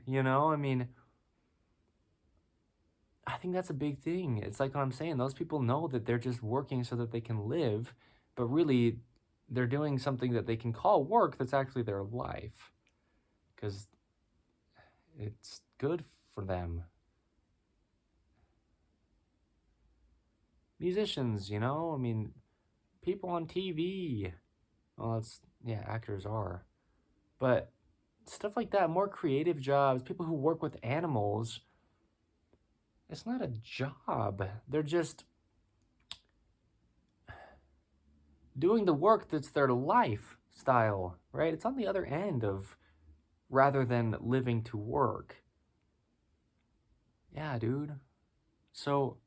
I think that's a big thing. It's like what I'm saying. Those people know that they're just working so that they can live, but really they're doing something that they can call work that's actually their life. because it's good for them. Musicians, you know, I mean, people on TV. Well, actors are. But stuff like that, more creative jobs, people who work with animals, it's not a job. They're just doing the work that's their lifestyle, right? It's on the other end of rather than living to work. Yeah, dude. So,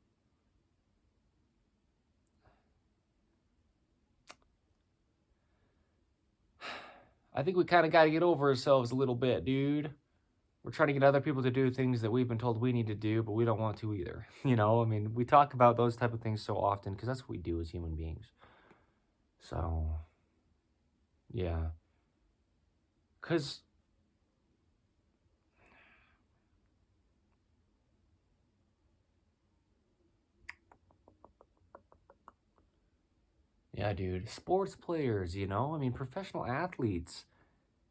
I think we kind of got to get over ourselves a little bit, dude. We're trying to get other people to do things that we've been told we need to do, but we don't want to either. You know, I mean, we talk about those type of things so often because that's what we do as human beings. So, yeah. Because, yeah, dude, sports players, you know, I mean, professional athletes.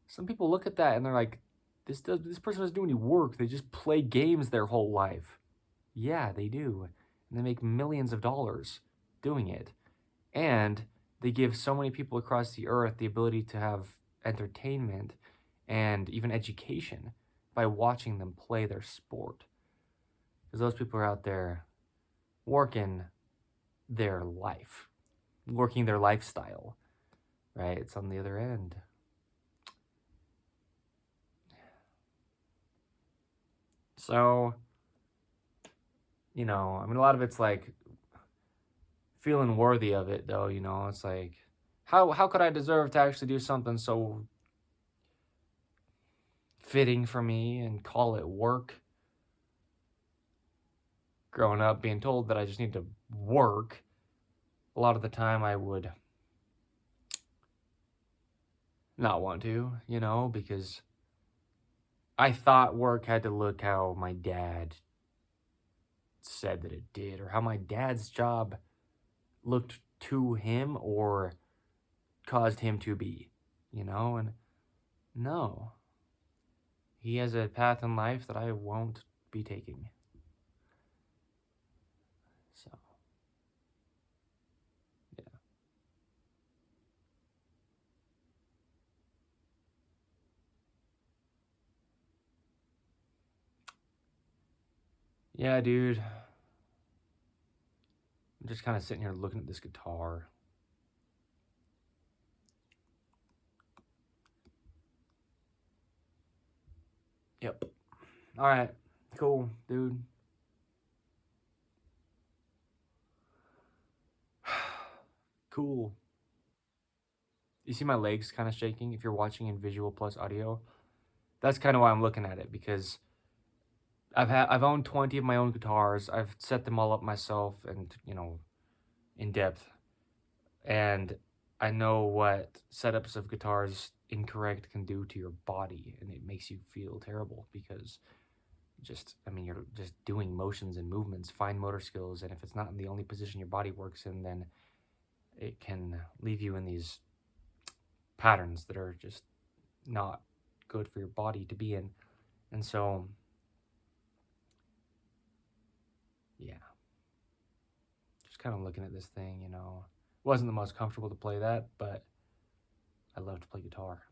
Some people look at that and they're like, this person doesn't do any work. They just play games their whole life. Yeah, they do. And they make millions of dollars doing it. And they give so many people across the earth the ability to have entertainment and even education by watching them play their sport. Because those people are out there working their life, working their lifestyle, right? It's on the other end. So, you know, I mean, a lot of it's like feeling worthy of it, though, you know, it's like, how could I deserve to actually do something so fitting for me and call it work? Growing up, being told that I just need to work, a lot of the time I would not want to, you know, because I thought work had to look how my dad said that it did, or how my dad's job looked to him or caused him to be, you know, and no. He has a path in life that I won't be taking. So, yeah. Yeah, dude. I'm just kind of sitting here looking at this guitar. Yep. All right. Cool, dude. Cool. You see my legs kind of shaking if you're watching in visual plus audio? That's kind of why I'm looking at it, because I've owned 20 of my own guitars. I've set them all up myself and, you know, in depth. And I know what setups of guitars incorrect can do to your body, and it makes you feel terrible because I mean, you're just doing motions and movements, fine motor skills, and if it's not in the only position your body works in, then it can leave you in these patterns that are just not good for your body to be in. And so, yeah, just kind of looking at this thing, you know. Wasn't the most comfortable to play that, but I love to play guitar.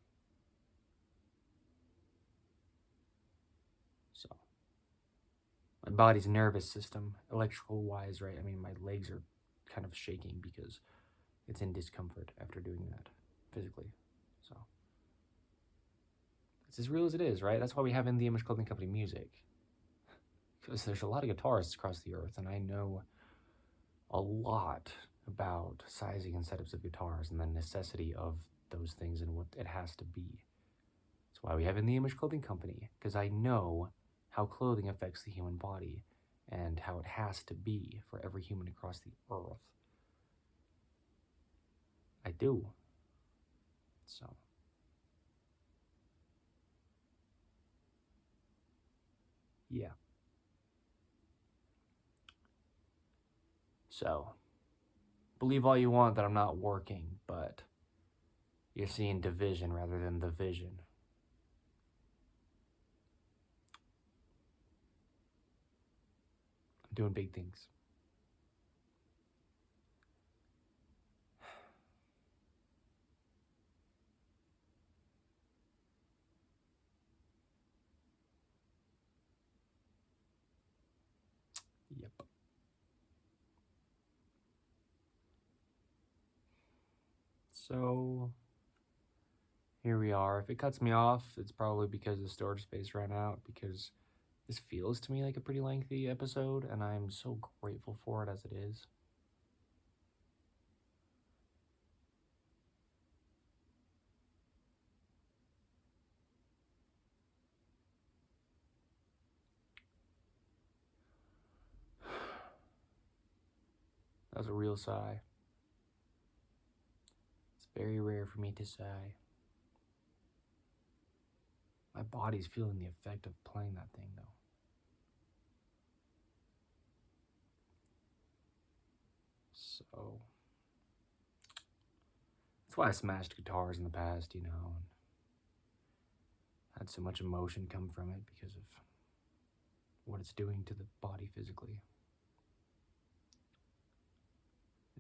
So, my body's nervous system, electrical wise, right? I mean, my legs are kind of shaking because it's in discomfort after doing that physically. So, it's as real as it is, right? That's why we have In the Image Clothing Company music. Because there's a lot of guitarists across the earth, and I know a lot about sizing and setups of guitars and the necessity of those things and what it has to be. That's why we have In the Image Clothing Company, because I know how clothing affects the human body and how it has to be for every human across the earth. I do. So, yeah. So, believe all you want that I'm not working, but you're seeing division rather than the vision. doing big things. Yep. So here we are. If it cuts me off, it's probably because the storage space ran out, because this feels to me like a pretty lengthy episode, and I'm so grateful for it as it is. That was a real sigh. It's very rare for me to sigh. My body's feeling the effect of playing that thing, though. So that's why I smashed guitars in the past, and had so much emotion come from it because of what it's doing to the body physically.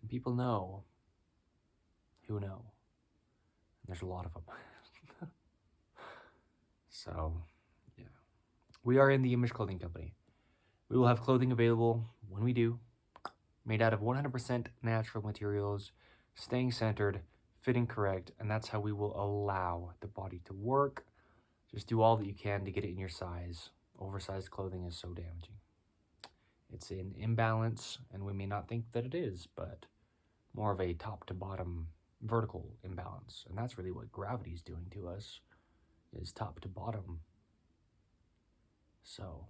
And people know who know. And there's a lot of them. So, yeah. We are in the Image Clothing Company. We will have clothing available when we do, made out of 100% natural materials, staying centered, fitting correct, and that's how we will allow the body to work. Just do all that you can to get it in your size. Oversized clothing is so damaging. It's an imbalance, and we may not think that it is, but more of a top to bottom vertical imbalance. And that's really what gravity is doing to us, is top to bottom. So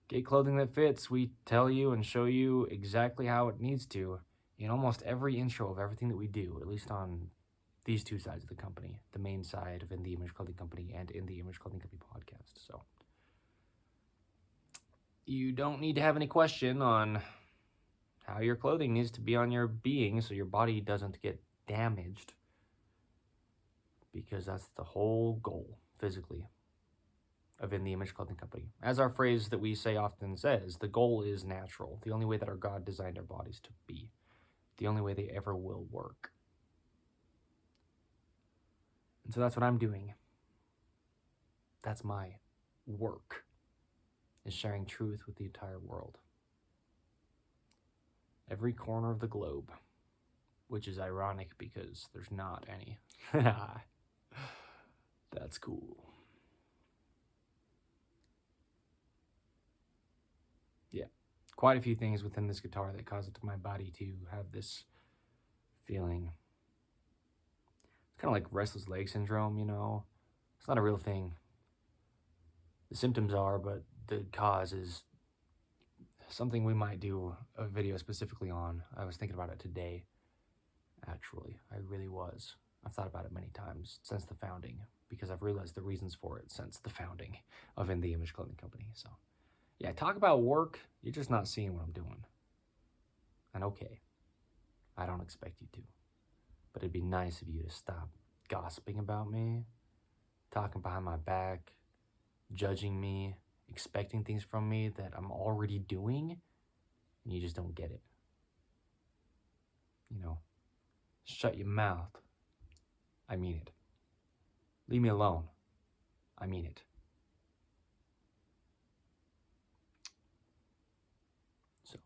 get clothing that fits. We tell you and show you exactly how it needs to in almost every intro of everything that we do, at least on these two sides of the company, the main side of In the Image Clothing Company and In the Image Clothing Company podcast. So you don't need to have any question on how your clothing needs to be on your being so your body doesn't get damaged, because that's the whole goal physically of In the Image Clothing Company. As our phrase that we say often says, the goal is natural, the only way that our God designed our bodies to be, the only way they ever will work. And so that's what I'm doing. That's my work, is sharing truth with the entire world. Every corner of the globe, which is ironic because there's not any. That's cool. Yeah, quite a few things within this guitar that cause it to my body to have this feeling. It's kind of like restless leg syndrome, It's not a real thing. The symptoms are, but the cause is something we might do a video specifically on. I was thinking about it today, actually. I really was. I've thought about it many times since the founding, because I've realized the reasons for it since the founding of In the Image Clothing Company. So, yeah, talk about work. You're just not seeing what I'm doing. And okay, I don't expect you to. But it'd be nice of you to stop gossiping about me, talking behind my back, judging me, expecting things from me that I'm already doing, and you just don't get it. Shut your mouth. I mean it. Leave me alone. I mean it. So,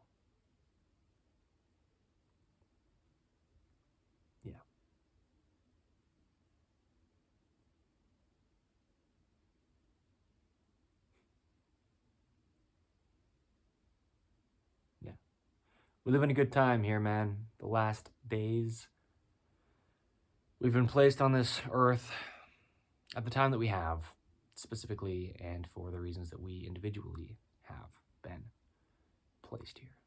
yeah. Yeah. We're living a good time here, man. The last days. We've been placed on this earth at the time that we have, specifically, and for the reasons that we individually have been placed here.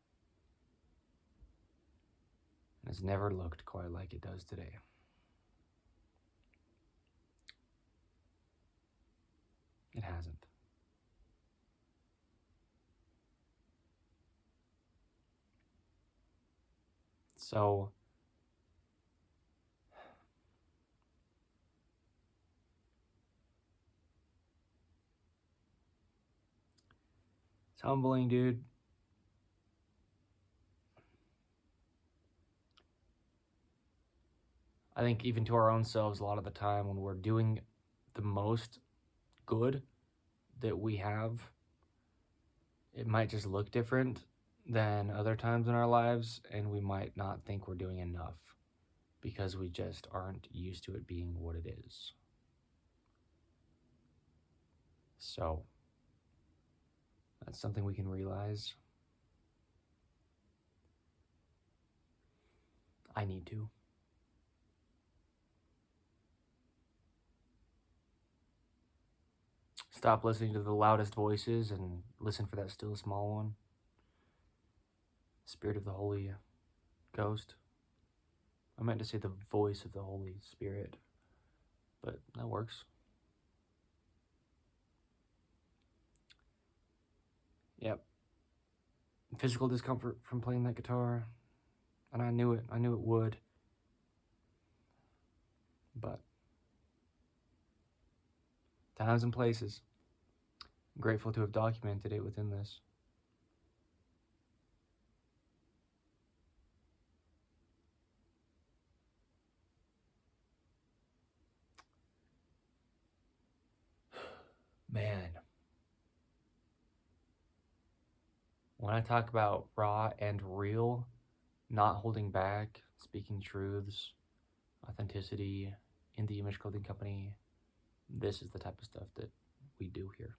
And it's never looked quite like it does today. It hasn't. So, It's humbling, dude. I think even to our own selves, a lot of the time when we're doing the most good that we have, it might just look different than other times in our lives, and we might not think we're doing enough because we just aren't used to it being what it is. So that's something we can realize. I need to. Stop listening to the loudest voices and listen for that still small one. Spirit of the Holy Ghost. I meant to say the voice of the Holy Spirit, but that works. Yep. Physical discomfort from playing that guitar, and I knew it. I knew it would. But times and places. I'm grateful to have documented it within this. Man. When I talk about raw and real, not holding back, speaking truths, authenticity, in the Image Clothing Company, this is the type of stuff that we do here.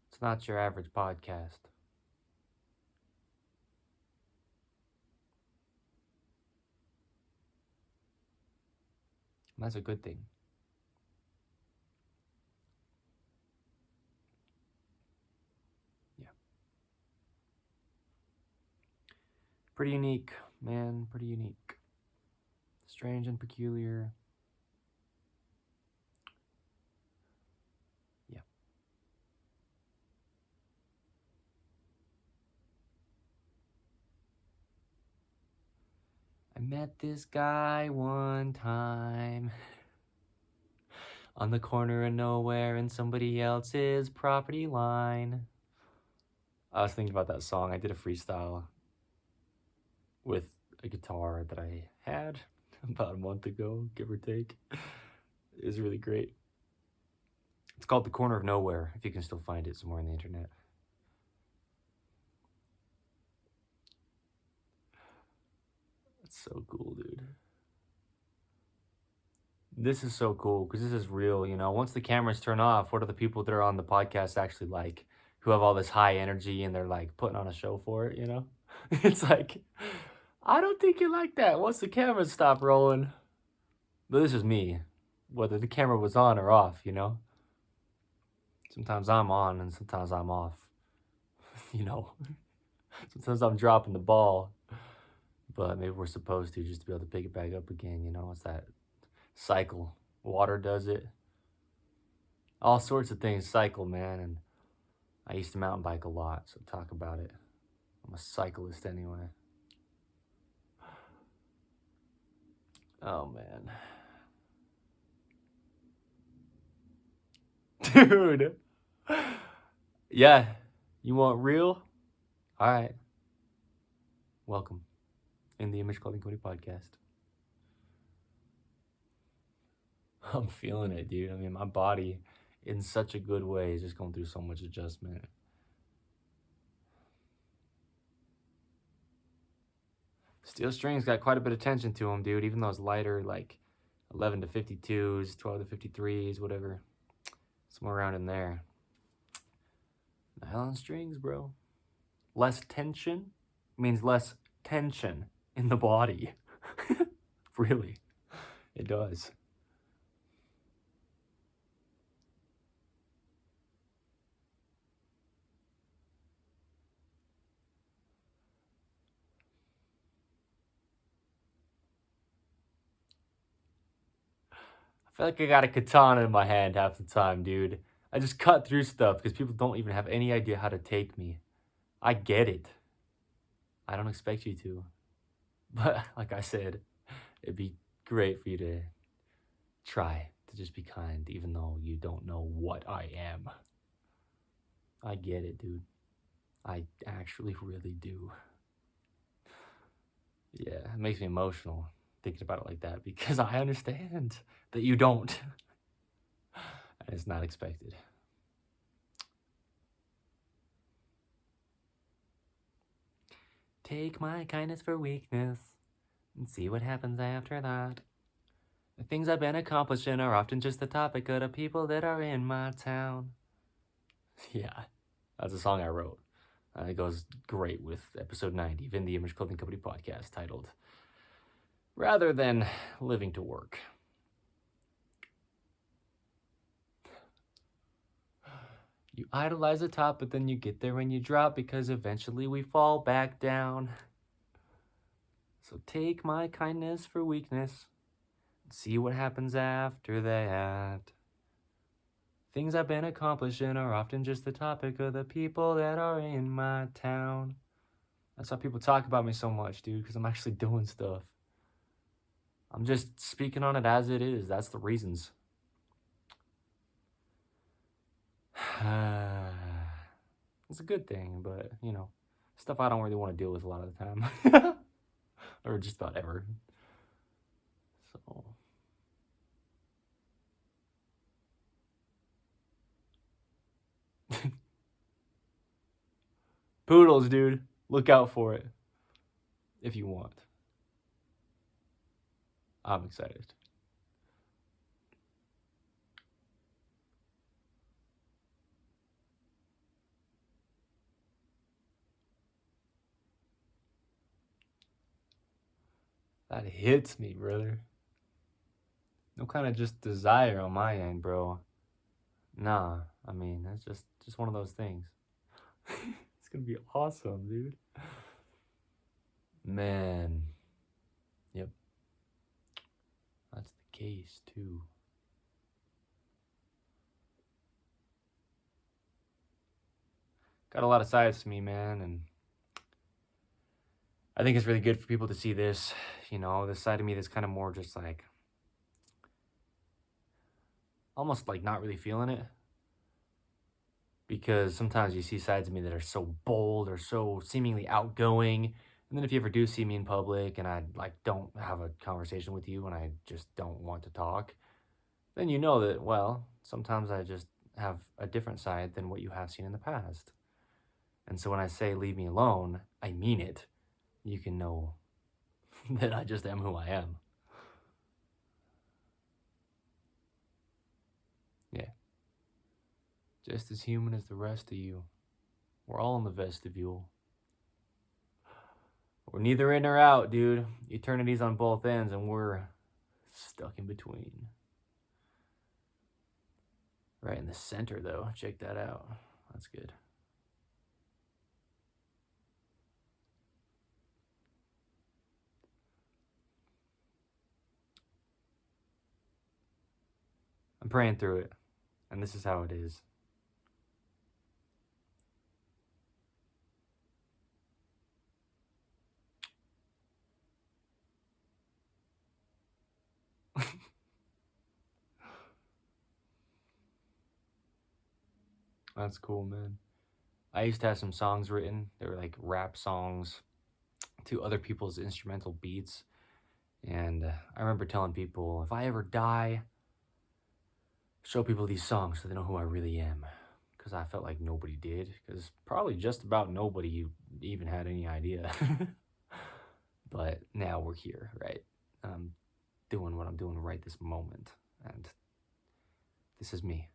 It's not your average podcast. And that's a good thing. Yeah. Pretty unique, man. Pretty unique. Strange and peculiar. Yeah. I met this guy one time on the corner of nowhere in somebody else's property line. I was thinking about that song. I did a freestyle with a guitar that I had about a month ago, give or take. It was really great. It's called The Corner of Nowhere, if you can still find it somewhere on the internet. That's so cool, dude. This is so cool because this is real, you know. Once the cameras turn off, what are the people that are on the podcast actually like, who have all this high energy and they're like putting on a show for it, you know? It's like, I don't think you like that once the cameras stop rolling. But this is me, whether the camera was on or off, you know? Sometimes I'm on and sometimes I'm off, you know? Sometimes I'm dropping the ball, but maybe we're supposed to just to be able to pick it back up again, you know? It's that cycle. Water does it. All sorts of things cycle, man. And I used to mountain bike a lot, so talk about it. I'm a cyclist anyway. Oh, man. Dude. Yeah. You want real? All right. Welcome in the Image Clothing Company podcast. I'm feeling it, dude. I mean, my body, in such a good way, is just going through so much adjustment. Steel strings got quite a bit of tension to them, dude. Even those lighter, like 11 to 52s, 12 to 53s, whatever. Somewhere around in there. Nylon strings, bro. Less tension means less tension in the body. Really, it does. I feel like I got a katana in my hand half the time, dude. I just cut through stuff because people don't even have any idea how to take me. I get it. I don't expect you to. But like I said, it'd be great for you to try to just be kind, even though you don't know what I am. I get it, dude. I actually really do. Yeah, it makes me emotional thinking about it like that because I understand that you don't. And it's not expected. Take my kindness for weakness and see what happens after that. The things I've been accomplishing are often just the topic of the people that are in my town. Yeah, that's a song I wrote. It goes great with episode 90 of In the Image Clothing Company podcast titled Rather Than Living to Work. You idolize the top, but then you get there and you drop because eventually we fall back down. So take my kindness for weakness and see what happens after that. Things I've been accomplishing are often just the topic of the people that are in my town. That's why people talk about me so much, dude, because I'm actually doing stuff. I'm just speaking on it as it is. That's the reasons. It's a good thing, but, stuff I don't really want to deal with a lot of the time. Or just about ever. So. Poodles, dude. Look out for it. If you want. I'm excited. That hits me, brother. No kind of just desire on my end, bro. Nah, I mean, that's just one of those things. It's gonna be awesome, dude. Man. Yep. That's the case, too. Got a lot of sides to me, man, and I think it's really good for people to see this, this side of me that's kind of more just like, almost like not really feeling it. Because sometimes you see sides of me that are so bold or so seemingly outgoing. And then if you ever do see me in public and I don't have a conversation with you and I just don't want to talk, then you know that, well, sometimes I just have a different side than what you have seen in the past. And so when I say leave me alone, I mean it. You can know that I just am who I am. Yeah. Just as human as the rest of you. We're all in the vestibule. We're neither in or out, dude. Eternity's on both ends, and we're stuck in between. Right in the center, though. Check that out. That's good. I'm praying through it, and this is how it is. That's cool, man. I used to have some songs written. They were like rap songs to other people's instrumental beats. And I remember telling people, if I ever die, show people these songs so they know who I really am. Because I felt like nobody did. Because probably just about nobody even had any idea. But now we're here, right? And I'm doing what I'm doing right this moment. And this is me.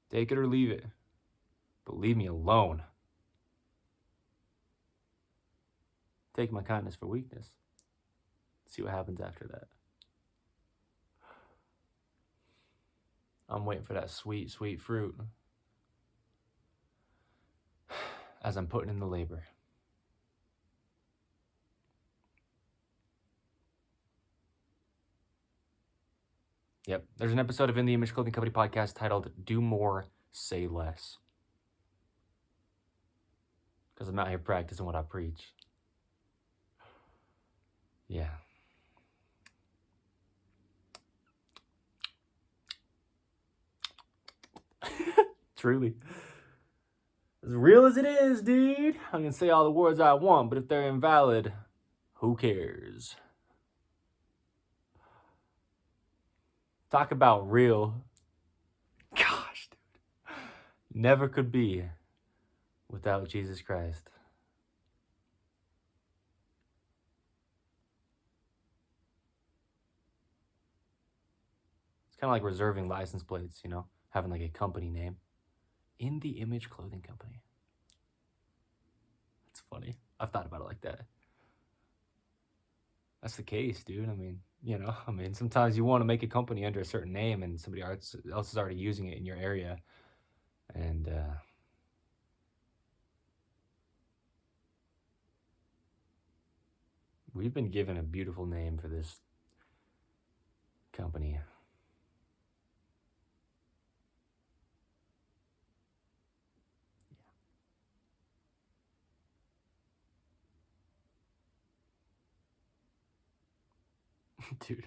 Take it or leave it. But leave me alone. Take my kindness for weakness. See what happens after that. I'm waiting for that sweet, sweet fruit as I'm putting in the labor. Yep. There's an episode of In the Image Clothing Company podcast titled Do More, Say Less. Because I'm out here practicing what I preach. Yeah. Truly. As real as it is, dude. I can say all the words I want, but if they're invalid, who cares? Talk about real. Gosh, dude. Never could be without Jesus Christ. It's kind of like reserving license plates, having like a company name. In the Image Clothing Company. It's funny. I've thought about it like that. That's the case, dude. Sometimes you want to make a company under a certain name and somebody else is already using it in your area. And we've been given a beautiful name for this company. Dude.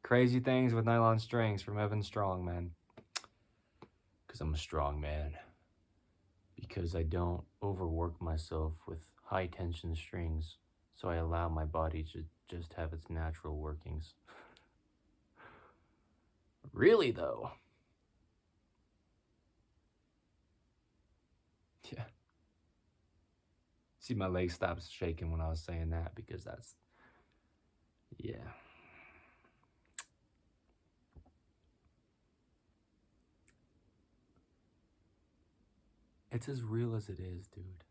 Crazy things with nylon strings from Evan Strong, man. Because I'm a strong man. Because I don't overwork myself with high tension strings. So I allow my body to just have its natural workings. Really, though? Yeah. See, my leg stops shaking when I was saying that because that's, yeah. It's as real as it is, dude.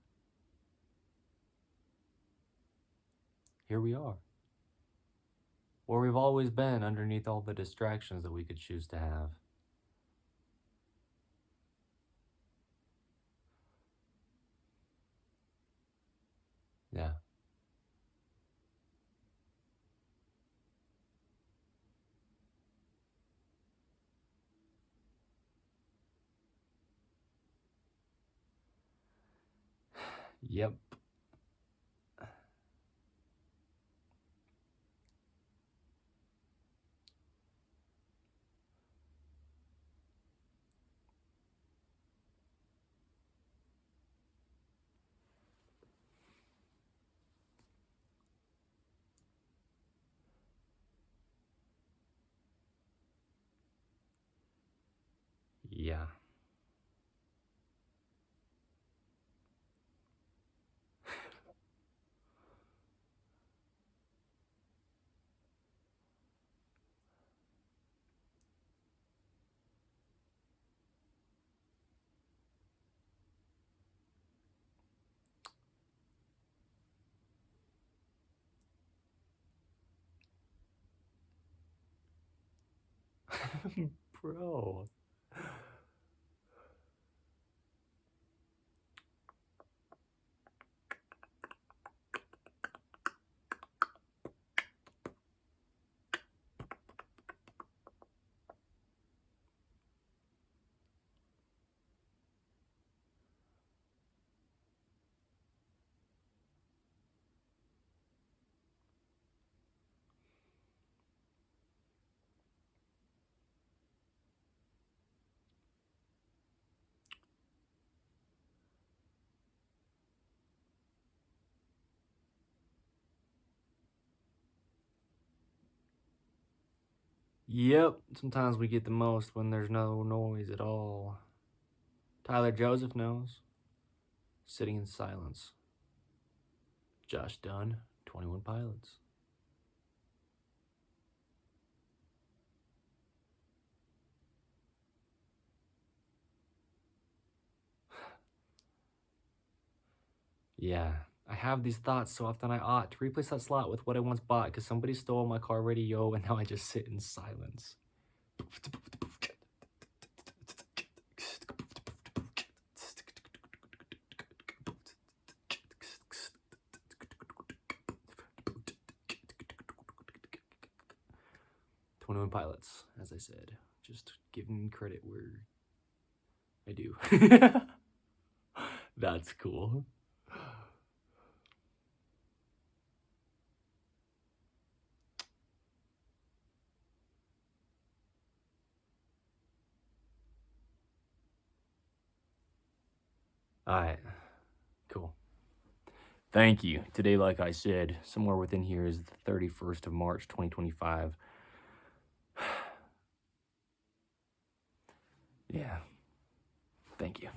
Here we are. Where we've always been underneath all the distractions that we could choose to have. Yeah. Yep. Yeah. Bro. 'Yep, sometimes we get the most when there's no noise at all. Tyler Joseph knows. Sitting in silence. Josh Dunn, 21 Pilots. Yeah, I have these thoughts so often I ought to replace that slot with what I once bought because somebody stole my car radio and now I just sit in silence. 21 Pilots, as I said. Just giving credit where I do. That's cool. All right. Cool. Thank you. Today, like I said, somewhere within here is the 31st of March, 2025. Yeah. Thank you.